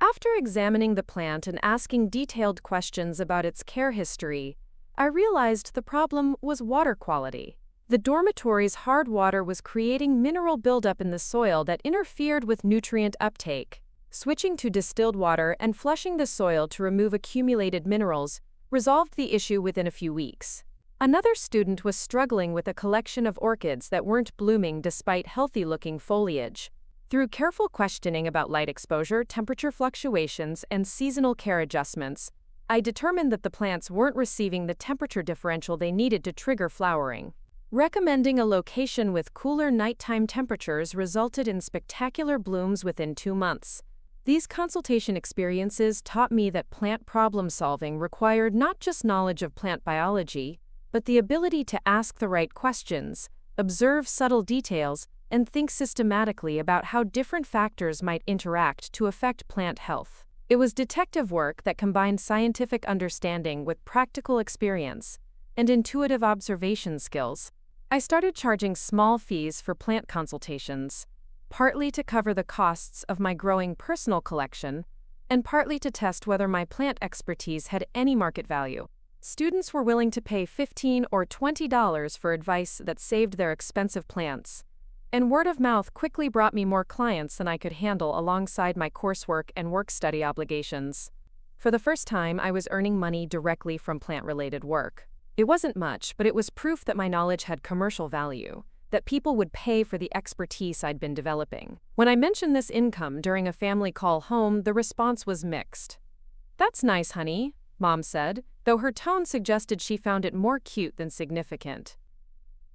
After examining the plant and asking detailed questions about its care history, I realized the problem was water quality. The dormitory's hard water was creating mineral buildup in the soil that interfered with nutrient uptake. Switching to distilled water and flushing the soil to remove accumulated minerals resolved the issue within a few weeks. Another student was struggling with a collection of orchids that weren't blooming despite healthy-looking foliage. Through careful questioning about light exposure, temperature fluctuations, and seasonal care adjustments, I determined that the plants weren't receiving the temperature differential they needed to trigger flowering. Recommending a location with cooler nighttime temperatures resulted in spectacular blooms within 2 months. These consultation experiences taught me that plant problem-solving required not just knowledge of plant biology, but the ability to ask the right questions, observe subtle details, and think systematically about how different factors might interact to affect plant health. It was detective work that combined scientific understanding with practical experience and intuitive observation skills. I started charging small fees for plant consultations, partly to cover the costs of my growing personal collection, and partly to test whether my plant expertise had any market value. Students were willing to pay $15 or $20 for advice that saved their expensive plants, and word of mouth quickly brought me more clients than I could handle alongside my coursework and work-study obligations. For the first time, I was earning money directly from plant-related work. It wasn't much, but it was proof that my knowledge had commercial value, that people would pay for the expertise I'd been developing. When I mentioned this income during a family call home, the response was mixed. "That's nice, honey," Mom said, though her tone suggested she found it more cute than significant.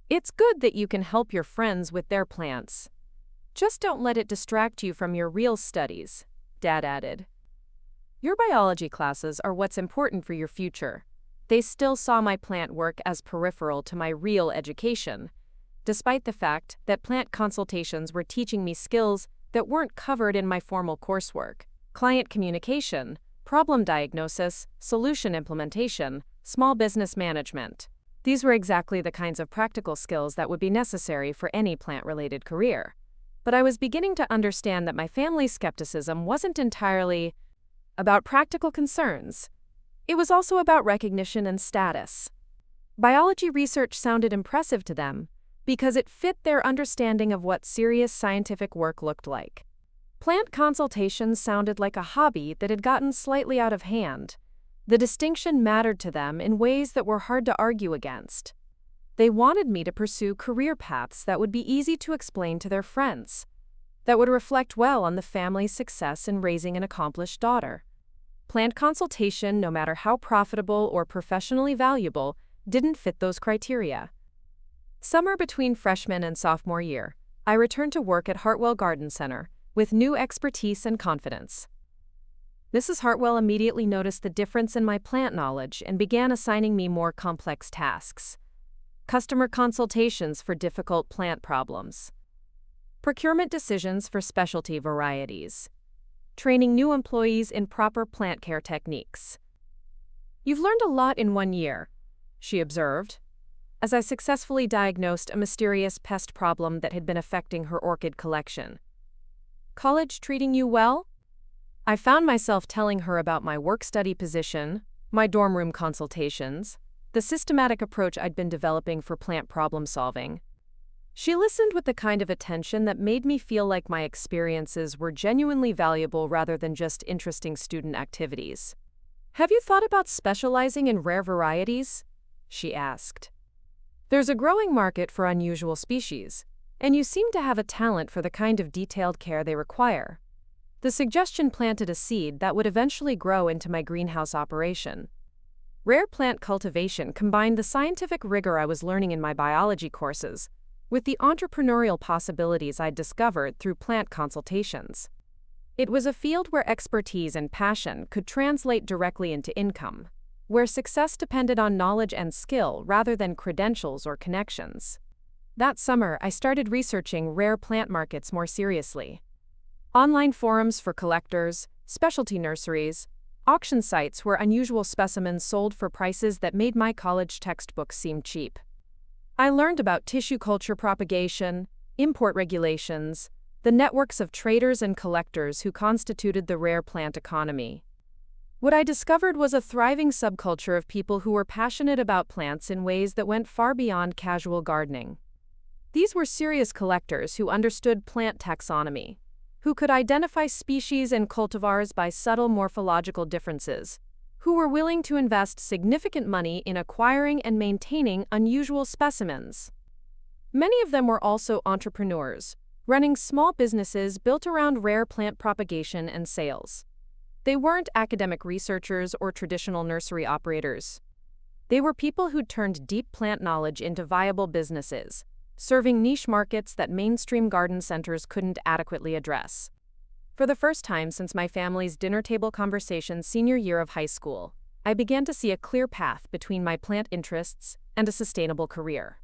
"It's good that you can help your friends with their plants. Just don't let it distract you from your real studies," Dad added. "Your biology classes are what's important for your future." They still saw my plant work as peripheral to my real education, despite the fact that plant consultations were teaching me skills that weren't covered in my formal coursework: client communication, problem diagnosis, solution implementation, small business management. These were exactly the kinds of practical skills that would be necessary for any plant-related career. But I was beginning to understand that my family's skepticism wasn't entirely about practical concerns. It was also about recognition and status. Biology research sounded impressive to them because it fit their understanding of what serious scientific work looked like. Plant consultations sounded like a hobby that had gotten slightly out of hand. The distinction mattered to them in ways that were hard to argue against. They wanted me to pursue career paths that would be easy to explain to their friends, that would reflect well on the family's success in raising an accomplished daughter. Plant consultation, no matter how profitable or professionally valuable, didn't fit those criteria. Summer between freshman and sophomore year, I returned to work at Hartwell Garden Center with new expertise and confidence. Mrs. Hartwell immediately noticed the difference in my plant knowledge and began assigning me more complex tasks: customer consultations for difficult plant problems, procurement decisions for specialty varieties, training new employees in proper plant care techniques. "You've learned a lot in 1 year," she observed, as I successfully diagnosed a mysterious pest problem that had been affecting her orchid collection. "College treating you well?" I found myself telling her about my work-study position, my dorm room consultations, the systematic approach I'd been developing for plant problem-solving. She listened with the kind of attention that made me feel like my experiences were genuinely valuable rather than just interesting student activities. "Have you thought about specializing in rare varieties?" she asked. "There's a growing market for unusual species, and you seem to have a talent for the kind of detailed care they require." The suggestion planted a seed that would eventually grow into my greenhouse operation. Rare plant cultivation combined the scientific rigor I was learning in my biology courses with the entrepreneurial possibilities I'd discovered through plant consultations. It was a field where expertise and passion could translate directly into income, where success depended on knowledge and skill rather than credentials or connections. That summer, I started researching rare plant markets more seriously. Online forums for collectors, specialty nurseries, auction sites where unusual specimens sold for prices that made my college textbooks seem cheap. I learned about tissue culture propagation, import regulations, the networks of traders and collectors who constituted the rare plant economy. What I discovered was a thriving subculture of people who were passionate about plants in ways that went far beyond casual gardening. These were serious collectors who understood plant taxonomy, who could identify species and cultivars by subtle morphological differences, who were willing to invest significant money in acquiring and maintaining unusual specimens. Many of them were also entrepreneurs, running small businesses built around rare plant propagation and sales. They weren't academic researchers or traditional nursery operators. They were people who'd turned deep plant knowledge into viable businesses, serving niche markets that mainstream garden centers couldn't adequately address. For the first time since my family's dinner table conversation senior year of high school, I began to see a clear path between my plant interests and a sustainable career.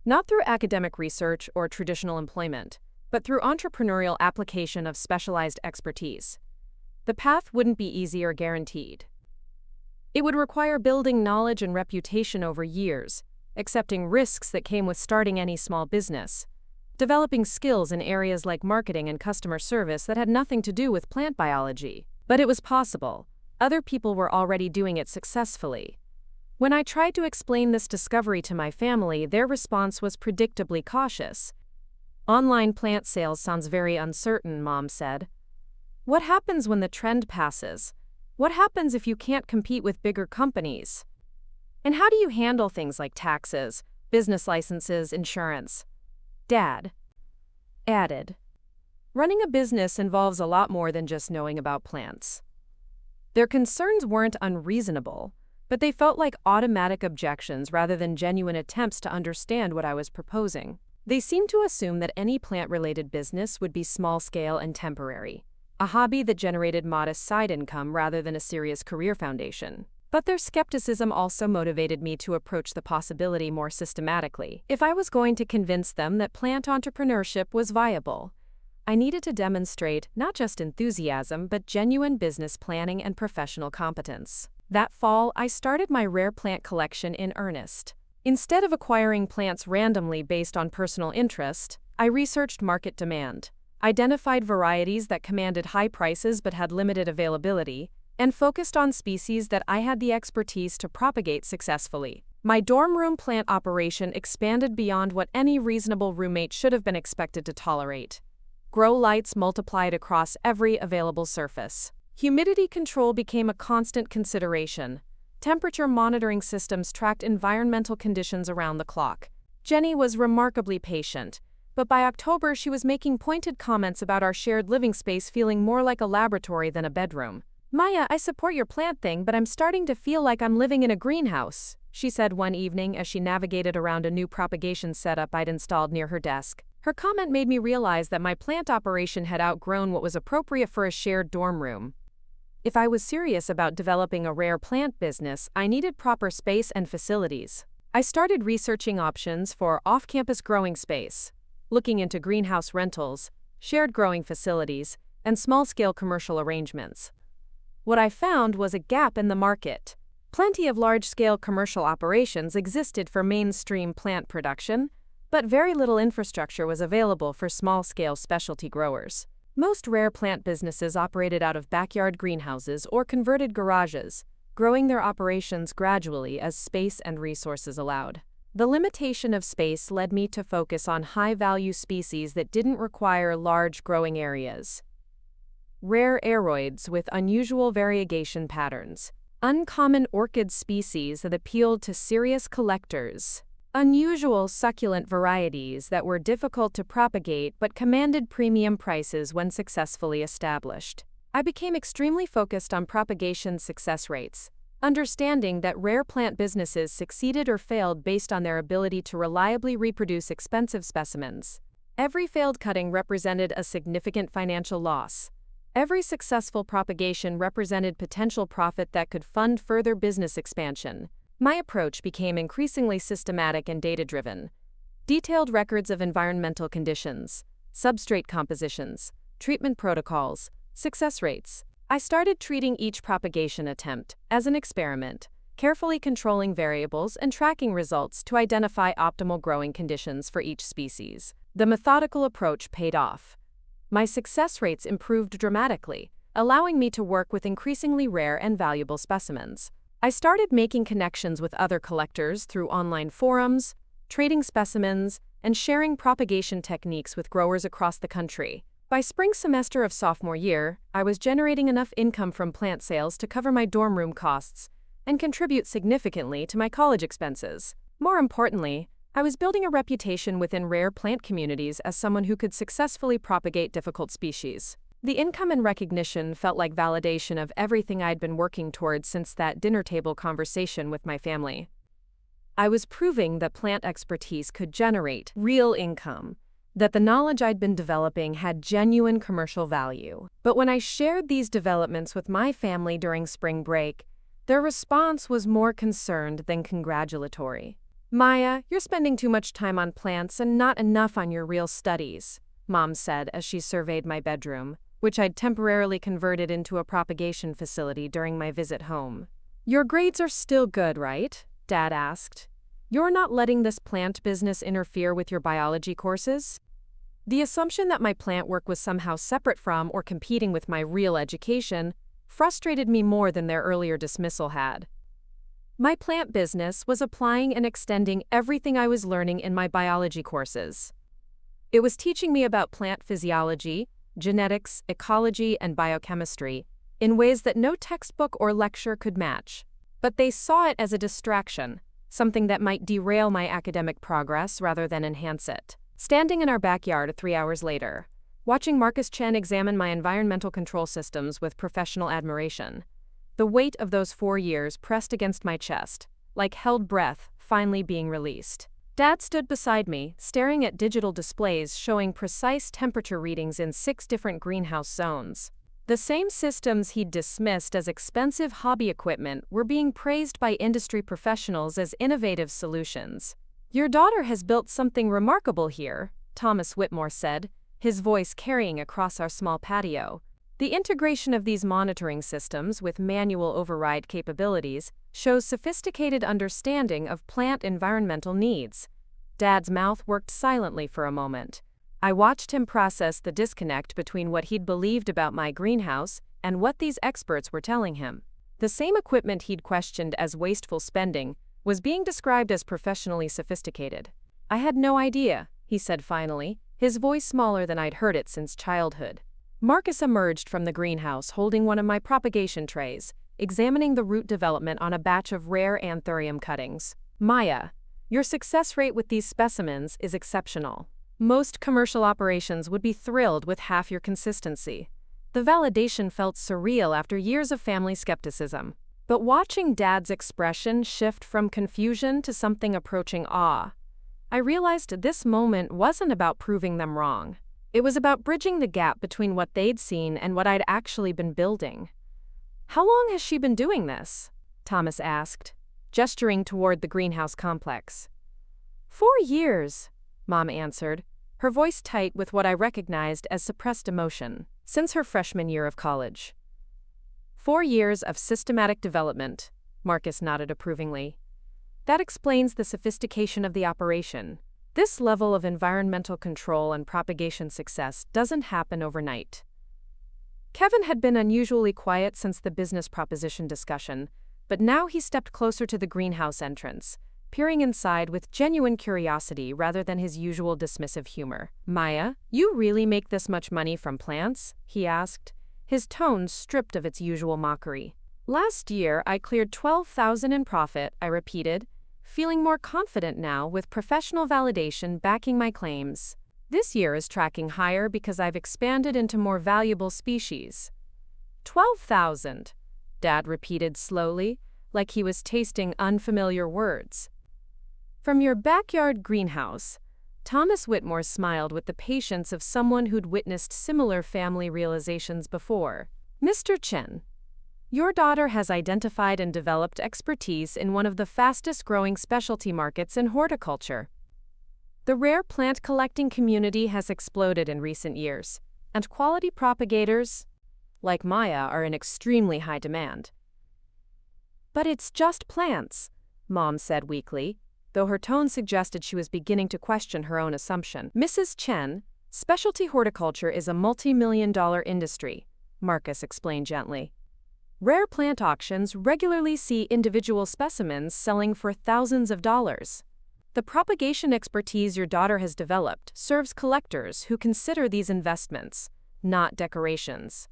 Not through academic research or traditional employment, but through entrepreneurial application of specialized expertise. The path wouldn't be easy or guaranteed. It would require building knowledge and reputation over years, accepting risks that came with starting any small business, developing skills in areas like marketing and customer service that had nothing to do with plant biology. But it was possible. Other people were already doing it successfully. When I tried to explain this discovery to my family, their response was predictably cautious. "Online plant sales sounds very uncertain," Mom said. "What happens when the trend passes? What happens if you can't compete with bigger companies? And how do you handle things like taxes, business licenses, insurance?" Dad added, "Running a business involves a lot more than just knowing about plants." Their concerns weren't unreasonable, but they felt like automatic objections rather than genuine attempts to understand what I was proposing. They seemed to assume that any plant-related business would be small-scale and temporary, a hobby that generated modest side income rather than a serious career foundation. But their skepticism also motivated me to approach the possibility more systematically. If I was going to convince them that plant entrepreneurship was viable, I needed to demonstrate not just enthusiasm but genuine business planning and professional competence. That fall, I started my rare plant collection in earnest. Instead of acquiring plants randomly based on personal interest, I researched market demand, identified varieties that commanded high prices but had limited availability, and focused on species that I had the expertise to propagate successfully. My dorm room plant operation expanded beyond what any reasonable roommate should have been expected to tolerate. Grow lights multiplied across every available surface. Humidity control became a constant consideration. Temperature monitoring systems tracked environmental conditions around the clock. Jenny was remarkably patient, but by October she was making pointed comments about our shared living space feeling more like a laboratory than a bedroom. "Maya, I support your plant thing, but I'm starting to feel like I'm living in a greenhouse," she said one evening as she navigated around a new propagation setup I'd installed near her desk. Her comment made me realize that my plant operation had outgrown what was appropriate for a shared dorm room. If I was serious about developing a rare plant business, I needed proper space and facilities. I started researching options for off-campus growing space, looking into greenhouse rentals, shared growing facilities, and small-scale commercial arrangements. What I found was a gap in the market. Plenty of large-scale commercial operations existed for mainstream plant production, but very little infrastructure was available for small-scale specialty growers. Most rare plant businesses operated out of backyard greenhouses or converted garages, growing their operations gradually as space and resources allowed. The limitation of space led me to focus on high-value species that didn't require large growing areas. Rare aroids with unusual variegation patterns. Uncommon orchid species that appealed to serious collectors. Unusual succulent varieties that were difficult to propagate but commanded premium prices when successfully established. I became extremely focused on propagation success rates, understanding that rare plant businesses succeeded or failed based on their ability to reliably reproduce expensive specimens. Every failed cutting represented a significant financial loss. Every successful propagation represented potential profit that could fund further business expansion. My approach became increasingly systematic and data-driven. Detailed records of environmental conditions, substrate compositions, treatment protocols, success rates. I started treating each propagation attempt as an experiment, carefully controlling variables and tracking results to identify optimal growing conditions for each species. The methodical approach paid off. My success rates improved dramatically, allowing me to work with increasingly rare and valuable specimens. I started making connections with other collectors through online forums, trading specimens, and sharing propagation techniques with growers across the country. By spring semester of sophomore year, I was generating enough income from plant sales to cover my dorm room costs and contribute significantly to my college expenses. More importantly, I was building a reputation within rare plant communities as someone who could successfully propagate difficult species. The income and recognition felt like validation of everything I'd been working towards since that dinner table conversation with my family. I was proving that plant expertise could generate real income, that the knowledge I'd been developing had genuine commercial value. But when I shared these developments with my family during spring break, their response was more concerned than congratulatory. "Maya, you're spending too much time on plants and not enough on your real studies," Mom said as she surveyed my bedroom, which I'd temporarily converted into a propagation facility during my visit home. "Your grades are still good, right?" Dad asked. "You're not letting this plant business interfere with your biology courses?" The assumption that my plant work was somehow separate from or competing with my real education frustrated me more than their earlier dismissal had. My plant business was applying and extending everything I was learning in my biology courses. It was teaching me about plant physiology, genetics, ecology, and biochemistry in ways that no textbook or lecture could match. But they saw it as a distraction, something that might derail my academic progress rather than enhance it. Standing in our backyard 3 hours later, watching Marcus Chen examine my environmental control systems with professional admiration, the weight of those 4 years pressed against my chest, like held breath finally being released. Dad stood beside me, staring at digital displays showing precise temperature readings in 6 different greenhouse zones. The same systems he'd dismissed as expensive hobby equipment were being praised by industry professionals as innovative solutions. "Your daughter has built something remarkable here," Thomas Whitmore said, his voice carrying across our small patio. The integration of these monitoring systems with manual override capabilities shows sophisticated understanding of plant environmental needs. Dad's mouth worked silently for a moment. I watched him process the disconnect between what he'd believed about my greenhouse and what these experts were telling him. The same equipment he'd questioned as wasteful spending was being described as professionally sophisticated. "I had no idea," he said finally, his voice smaller than I'd heard it since childhood. Marcus emerged from the greenhouse holding one of my propagation trays, examining the root development on a batch of rare anthurium cuttings. "Maya, your success rate with these specimens is exceptional. Most commercial operations would be thrilled with half your consistency." The validation felt surreal after years of family skepticism. But watching Dad's expression shift from confusion to something approaching awe, I realized this moment wasn't about proving them wrong. It was about bridging the gap between what they'd seen and what I'd actually been building. "How long has she been doing this?" Thomas asked, gesturing toward the greenhouse complex. 4 years, Mom answered, her voice tight with what I recognized as suppressed emotion. "Since her freshman year of college." 4 years of systematic development, Marcus nodded approvingly. "That explains the sophistication of the operation. This level of environmental control and propagation success doesn't happen overnight." Kevin had been unusually quiet since the business proposition discussion, but now he stepped closer to the greenhouse entrance, peering inside with genuine curiosity rather than his usual dismissive humor. "Maya, you really make this much money from plants?" he asked, his tone stripped of its usual mockery. "Last year, I cleared $12,000 in profit," I repeated, feeling more confident now with professional validation backing my claims. "This year is tracking higher because I've expanded into more valuable species." 12,000, Dad repeated slowly, like he was tasting unfamiliar words. "From your backyard greenhouse," Thomas Whitmore smiled with the patience of someone who'd witnessed similar family realizations before. "Mr. Chen, your daughter has identified and developed expertise in one of the fastest-growing specialty markets in horticulture. The rare plant collecting community has exploded in recent years, and quality propagators, like Maya, are in extremely high demand." "But it's just plants," Mom said weakly, though her tone suggested she was beginning to question her own assumption. "Mrs. Chen, specialty horticulture is a multi-million-dollar industry," Marcus explained gently. "Rare plant auctions regularly see individual specimens selling for thousands of dollars. The propagation expertise your daughter has developed serves collectors who consider these investments, not decorations."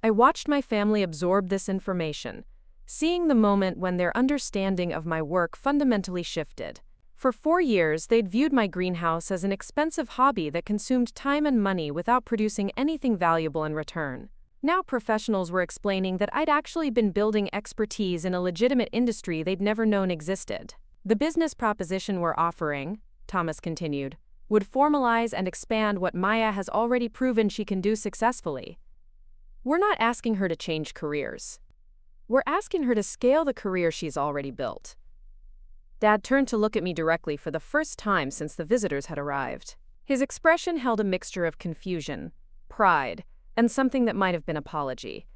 I watched my family absorb this information, seeing the moment when their understanding of my work fundamentally shifted. For 4 years, they'd viewed my greenhouse as an expensive hobby that consumed time and money without producing anything valuable in return. Now professionals were explaining that I'd actually been building expertise in a legitimate industry they'd never known existed. "The business proposition we're offering," Thomas continued, "would formalize and expand what Maya has already proven she can do successfully. We're not asking her to change careers. We're asking her to scale the career she's already built." Dad turned to look at me directly for the first time since the visitors had arrived. His expression held a mixture of confusion, pride, and something that might have been apology.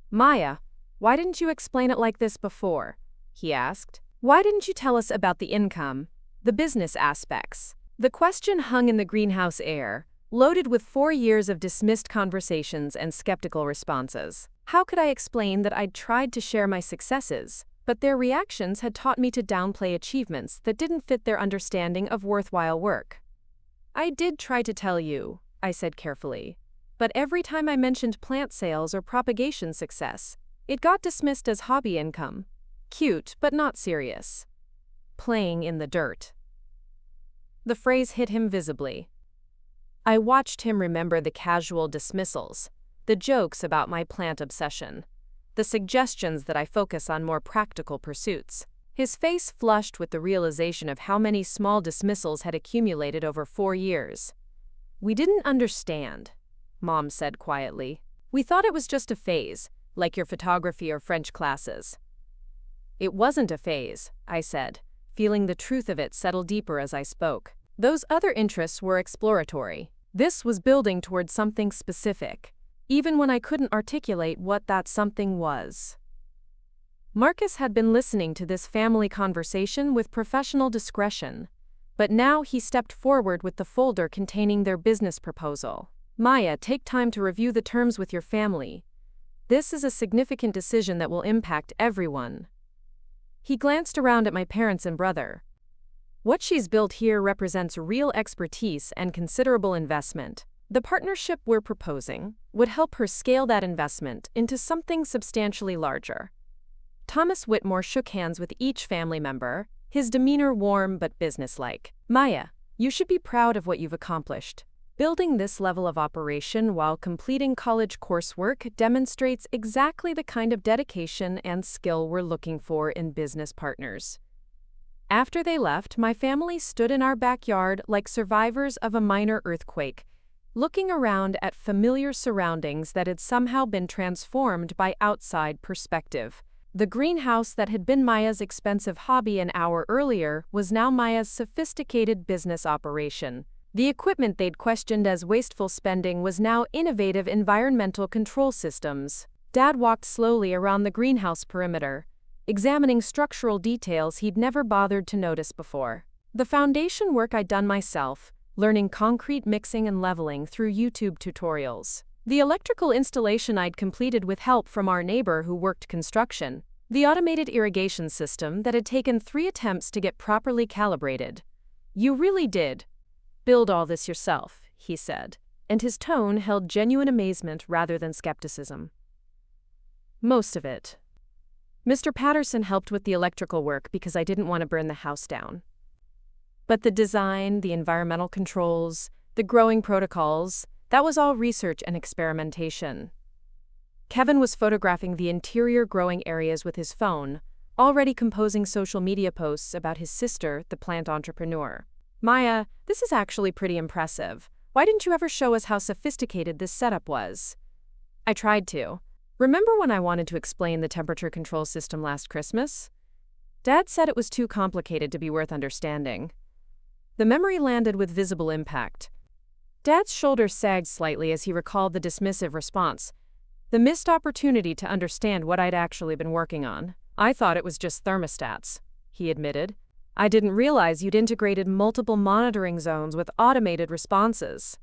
"Maya, why didn't you explain it like this before?" he asked. "Why didn't you tell us about the income, the business aspects?" The question hung in the greenhouse air, loaded with 4 years of dismissed conversations and skeptical responses. How could I explain that I'd tried to share my successes, but their reactions had taught me to downplay achievements that didn't fit their understanding of worthwhile work? "I did try to tell you," I said carefully, "but every time I mentioned plant sales or propagation success, it got dismissed as hobby income. Cute, but not serious. Playing in the dirt." The phrase hit him visibly. I watched him remember the casual dismissals, the jokes about my plant obsession, the suggestions that I focus on more practical pursuits. His face flushed with the realization of how many small dismissals had accumulated over 4 years. "We didn't understand," Mom said quietly. "We thought it was just a phase, like your photography or French classes." "It wasn't a phase," I said, feeling the truth of it settle deeper as I spoke. "Those other interests were exploratory. This was building toward something specific, even when I couldn't articulate what that something was. Marcus had been listening to this family conversation with professional discretion, but now he stepped forward with the folder containing their business proposal. Maya, take time to review the terms with your family. This is a significant decision that will impact everyone. He glanced around at my parents and brother. What she's built here represents real expertise and considerable investment. The partnership we're proposing would help her scale that investment into something substantially larger. Thomas Whitmore shook hands with each family member, his demeanor warm but businesslike. Maya, you should be proud of what you've accomplished. Building this level of operation while completing college coursework demonstrates exactly the kind of dedication and skill we're looking for in business partners. After they left, my family stood in our backyard like survivors of a minor earthquake, looking around at familiar surroundings that had somehow been transformed by outside perspective. The greenhouse that had been Maya's expensive hobby an hour earlier was now Maya's sophisticated business operation. The equipment they'd questioned as wasteful spending was now innovative environmental control systems. Dad walked slowly around the greenhouse perimeter, examining structural details he'd never bothered to notice before. The foundation work I'd done myself, learning concrete mixing and leveling through YouTube tutorials. The electrical installation I'd completed with help from our neighbor who worked construction. The automated irrigation system that had taken 3 attempts to get properly calibrated. You really did build all this yourself, he said, and his tone held genuine amazement rather than skepticism. Most of it. Mr. Patterson helped with the electrical work because I didn't want to burn the house down. But the design, the environmental controls, the growing protocols, that was all research and experimentation. Kevin was photographing the interior growing areas with his phone, already composing social media posts about his sister, the plant entrepreneur. Maya, this is actually pretty impressive. Why didn't you ever show us how sophisticated this setup was? I tried to. Remember when I wanted to explain the temperature control system last Christmas? Dad said it was too complicated to be worth understanding. The memory landed with visible impact. Dad's shoulders sagged slightly as he recalled the dismissive response. The missed opportunity to understand what I'd actually been working on. I thought it was just thermostats, he admitted. I didn't realize you'd integrated multiple monitoring zones with automated responses.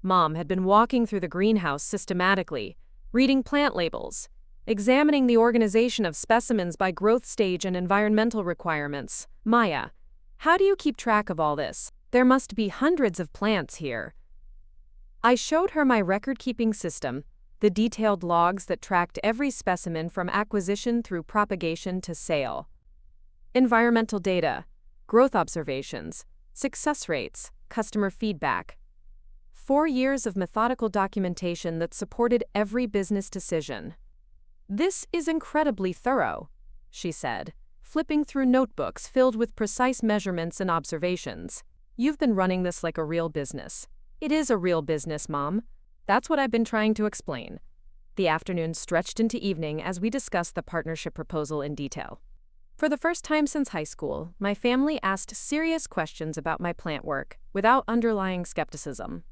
Mom had been walking through the greenhouse systematically, reading plant labels, examining the organization of specimens by growth stage and environmental requirements. Maya, how do you keep track of all this? There must be hundreds of plants here. I showed her my record-keeping system, the detailed logs that tracked every specimen from acquisition through propagation to sale. Environmental data, growth observations, success rates, customer feedback. 4 years of methodical documentation that supported every business decision. This is incredibly thorough, she said, flipping through notebooks filled with precise measurements and observations. You've been running this like a real business. It is a real business, Mom. That's what I've been trying to explain. The afternoon stretched into evening as we discussed the partnership proposal in detail. For the first time since high school, my family asked serious questions about my plant work without underlying skepticism.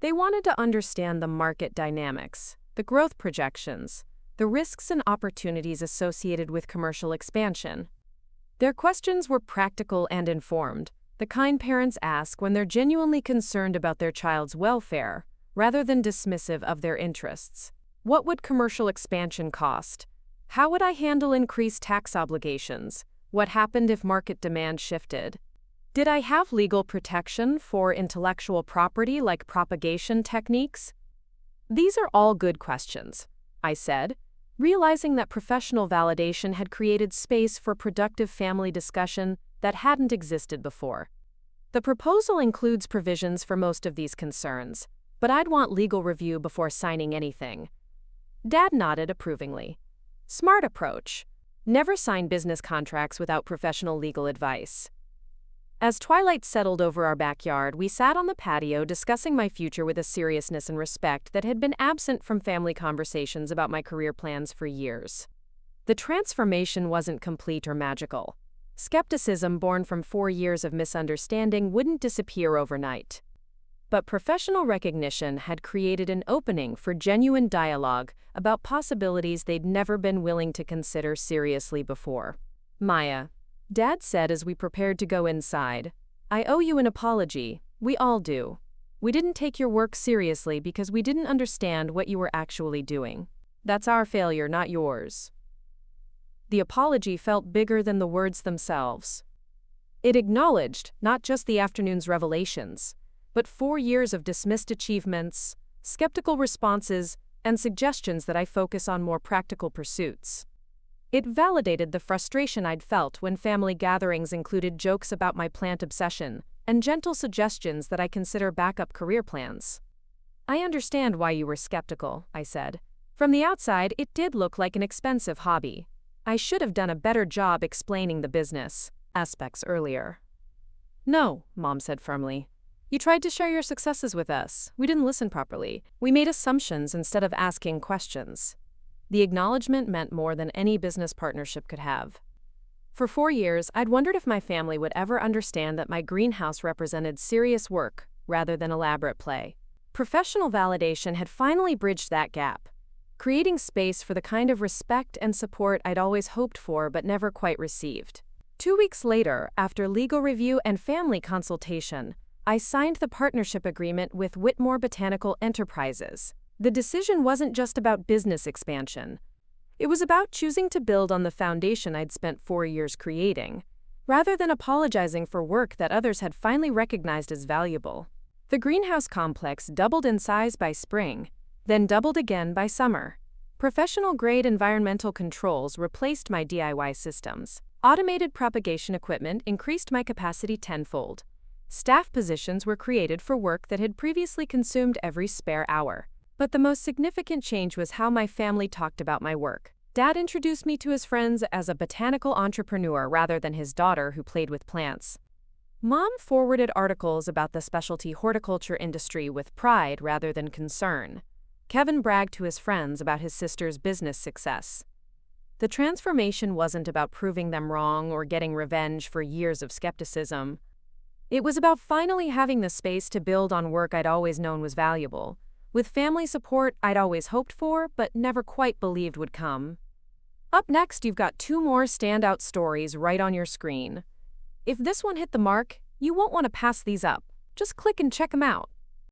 They wanted to understand the market dynamics, the growth projections, the risks and opportunities associated with commercial expansion. Their questions were practical and informed, the kind parents ask when they're genuinely concerned about their child's welfare, rather than dismissive of their interests. What would commercial expansion cost? How would I handle increased tax obligations? What happened if market demand shifted? Did I have legal protection for intellectual property like propagation techniques? These are all good questions, I said, realizing that professional validation had created space for productive family discussion that hadn't existed before. The proposal includes provisions for most of these concerns, but I'd want legal review before signing anything. Dad nodded approvingly. Smart approach. Never sign business contracts without professional legal advice. As twilight settled over our backyard, we sat on the patio discussing my future with a seriousness and respect that had been absent from family conversations about my career plans for years. The transformation wasn't complete or magical. Skepticism born from 4 years of misunderstanding wouldn't disappear overnight. But professional recognition had created an opening for genuine dialogue about possibilities they'd never been willing to consider seriously before. "Maya," Dad said as we prepared to go inside, "I owe you an apology. We all do. We didn't take your work seriously because we didn't understand what you were actually doing. That's our failure, not yours." The apology felt bigger than the words themselves. It acknowledged not just the afternoon's revelations, but 4 years of dismissed achievements, skeptical responses, and suggestions that I focus on more practical pursuits. It validated the frustration I'd felt when family gatherings included jokes about my plant obsession and gentle suggestions that I consider backup career plans. "I understand why you were skeptical," I said. "From the outside, it did look like an expensive hobby. I should have done a better job explaining the business aspects earlier." "No," Mom said firmly. "You tried to share your successes with us. We didn't listen properly. We made assumptions instead of asking questions." The acknowledgement meant more than any business partnership could have. For 4 years, I'd wondered if my family would ever understand that my greenhouse represented serious work rather than elaborate play. Professional validation had finally bridged that gap, creating space for the kind of respect and support I'd always hoped for but never quite received. 2 weeks later, after legal review and family consultation, I signed the partnership agreement with Whitmore Botanical Enterprises. The decision wasn't just about business expansion. It was about choosing to build on the foundation I'd spent 4 years creating, rather than apologizing for work that others had finally recognized as valuable. The greenhouse complex doubled in size by spring, then doubled again by summer. Professional-grade environmental controls replaced my DIY systems. Automated propagation equipment increased my capacity tenfold. Staff positions were created for work that had previously consumed every spare hour. But the most significant change was how my family talked about my work. Dad introduced me to his friends as a botanical entrepreneur rather than his daughter who played with plants. Mom forwarded articles about the specialty horticulture industry with pride rather than concern. Kevin bragged to his friends about his sister's business success. The transformation wasn't about proving them wrong or getting revenge for years of skepticism. It was about finally having the space to build on work I'd always known was valuable, with family support I'd always hoped for but never quite believed would come. Up next, you've got 2 more standout stories right on your screen. If this one hit the mark, you won't want to pass these up. Just click and check them out.